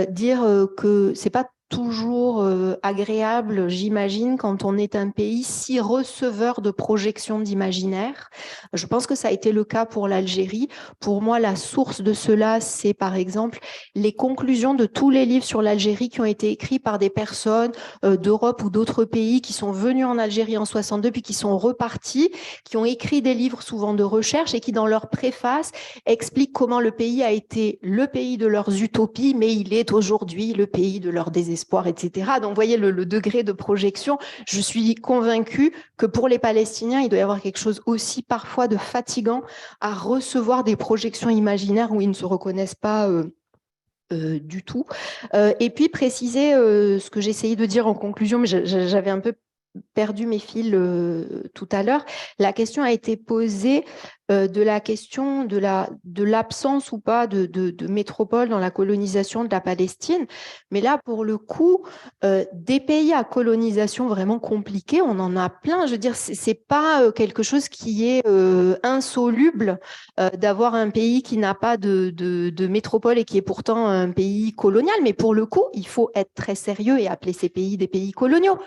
dire que ce n'est pas toujours agréable, j'imagine, quand on est un pays si receveur de projections d'imaginaire. Je pense que ça a été le cas pour l'Algérie. Pour moi, la source de cela, c'est par exemple les conclusions de tous les livres sur l'Algérie qui ont été écrits par des personnes d'Europe ou d'autres pays qui sont venus en Algérie en 62 puis qui sont repartis, qui ont écrit des livres souvent de recherche et qui, dans leur préface, expliquent comment le pays a été le pays de leurs utopies, mais il est aujourd'hui le pays de leur désespoir, etc. Donc, vous voyez le degré de projection. Je suis convaincue que pour les Palestiniens, il doit y avoir quelque chose aussi parfois de fatigant à recevoir des projections imaginaires où ils ne se reconnaissent pas du tout. Et puis, préciser ce que j'essayais de dire en conclusion, mais j'avais un peu perdu mes fils tout à l'heure. La question a été posée de la question de l'absence ou pas de métropole dans la colonisation de la Palestine. Mais là, pour le coup, des pays à colonisation vraiment compliqués, on en a plein. Je veux dire, c'est pas quelque chose qui est insoluble d'avoir un pays qui n'a pas de métropole et qui est pourtant un pays colonial. Mais pour le coup, il faut être très sérieux et appeler ces pays des pays coloniaux.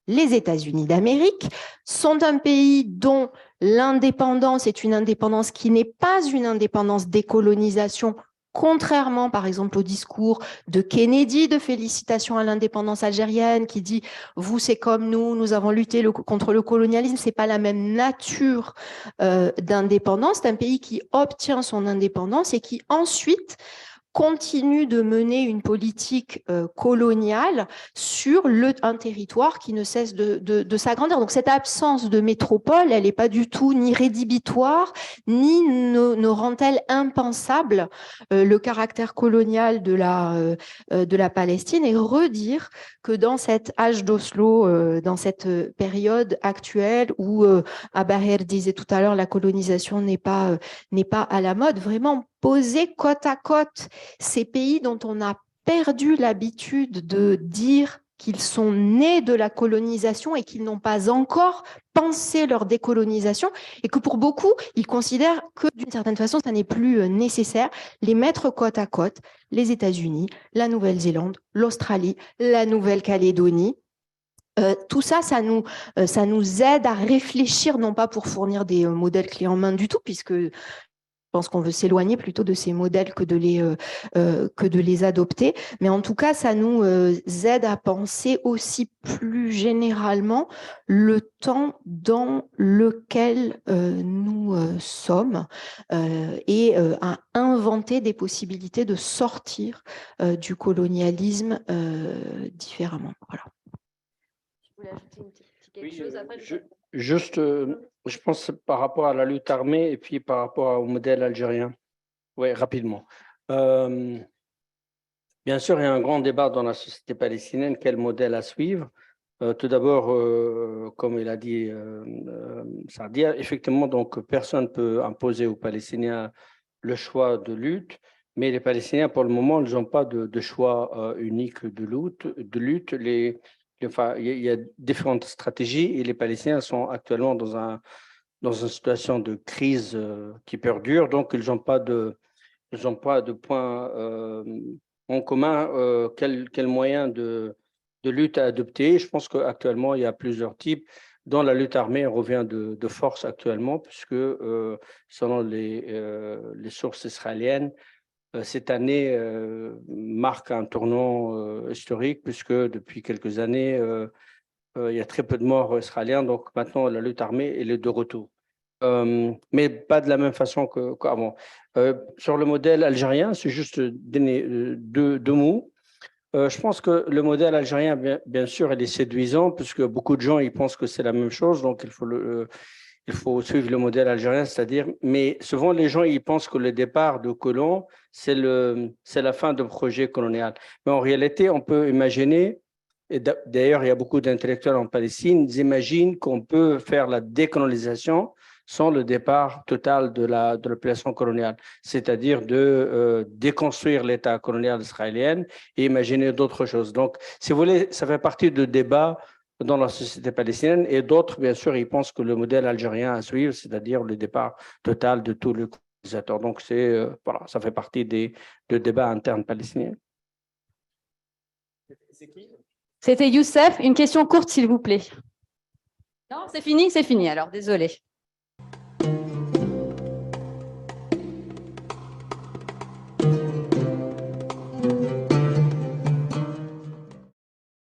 Les États-Unis d'Amérique sont un pays dont l'indépendance est une indépendance qui n'est pas une indépendance décolonisation, contrairement par exemple au discours de Kennedy de félicitations à l'indépendance algérienne qui dit « vous c'est comme nous avons lutté contre le colonialisme », c'est pas la même nature d'indépendance. C'est un pays qui obtient son indépendance et qui ensuite continue de mener une politique coloniale sur un territoire qui ne cesse de s'agrandir. Donc cette absence de métropole, elle n'est pas du tout ni rédhibitoire, ni ne rend-elle impensable le caractère colonial de la Palestine, et redire que dans cet âge d'Oslo, dans cette période actuelle où Abaher disait tout à l'heure la colonisation n'est pas à la mode, vraiment poser côte à côte ces pays dont on a perdu l'habitude de dire qu'ils sont nés de la colonisation et qu'ils n'ont pas encore pensé leur décolonisation, et que pour beaucoup, ils considèrent que d'une certaine façon, ça n'est plus nécessaire. Les mettre côte à côte, les États-Unis, la Nouvelle-Zélande, l'Australie, la Nouvelle-Calédonie, tout ça, ça nous aide à réfléchir, non pas pour fournir des modèles clés en main du tout, puisque je pense qu'on veut s'éloigner plutôt de ces modèles que de les adopter. Mais en tout cas, ça nous aide à penser aussi plus généralement le temps dans lequel nous sommes et à inventer des possibilités de sortir du colonialisme différemment. Voilà. Vous voulez ajouter quelque chose après? Juste, je pense par rapport à la lutte armée et puis par rapport au modèle algérien. Oui, rapidement. Bien sûr, il y a un grand débat dans la société palestinienne, quel modèle à suivre. Tout d'abord, comme il a dit Saadia, effectivement, donc, personne ne peut imposer aux Palestiniens le choix de lutte, mais les Palestiniens, pour le moment, ils n'ont pas de choix unique de lutte. Enfin, il y a différentes stratégies et les Palestiniens sont actuellement dans une situation de crise qui perdure, donc ils n'ont pas de point en commun quel moyen de lutte à adopter. Je pense qu'actuellement, il y a plusieurs types. Dans la lutte armée, on revient de force actuellement, puisque selon les sources israéliennes, cette année marque un tournant historique, puisque depuis quelques années, il y a très peu de morts israéliens. Donc maintenant, la lutte armée, elle est de retour. Mais pas de la même façon qu'avant. Sur le modèle algérien, c'est juste donner deux mots. Je pense que le modèle algérien, bien sûr, il est séduisant, puisque beaucoup de gens ils pensent que c'est la même chose, donc il faut suivre le modèle algérien, c'est-à-dire, mais souvent les gens ils pensent que le départ de colons, c'est la fin du projet colonial. Mais en réalité, on peut imaginer, et d'ailleurs, il y a beaucoup d'intellectuels en Palestine, ils imaginent qu'on peut faire la décolonisation sans le départ total de la population coloniale, c'est-à-dire de déconstruire l'État colonial israélien et imaginer d'autres choses. Donc, si vous voulez, ça fait partie de débats dans la société palestinienne, et d'autres, bien sûr, ils pensent que le modèle algérien à suivre, c'est-à-dire le départ total de tous les colonisateurs. Donc, voilà, ça fait partie des débats internes palestiniens. C'était Youssef. Une question courte, s'il vous plaît. Non, c'est fini alors, désolé.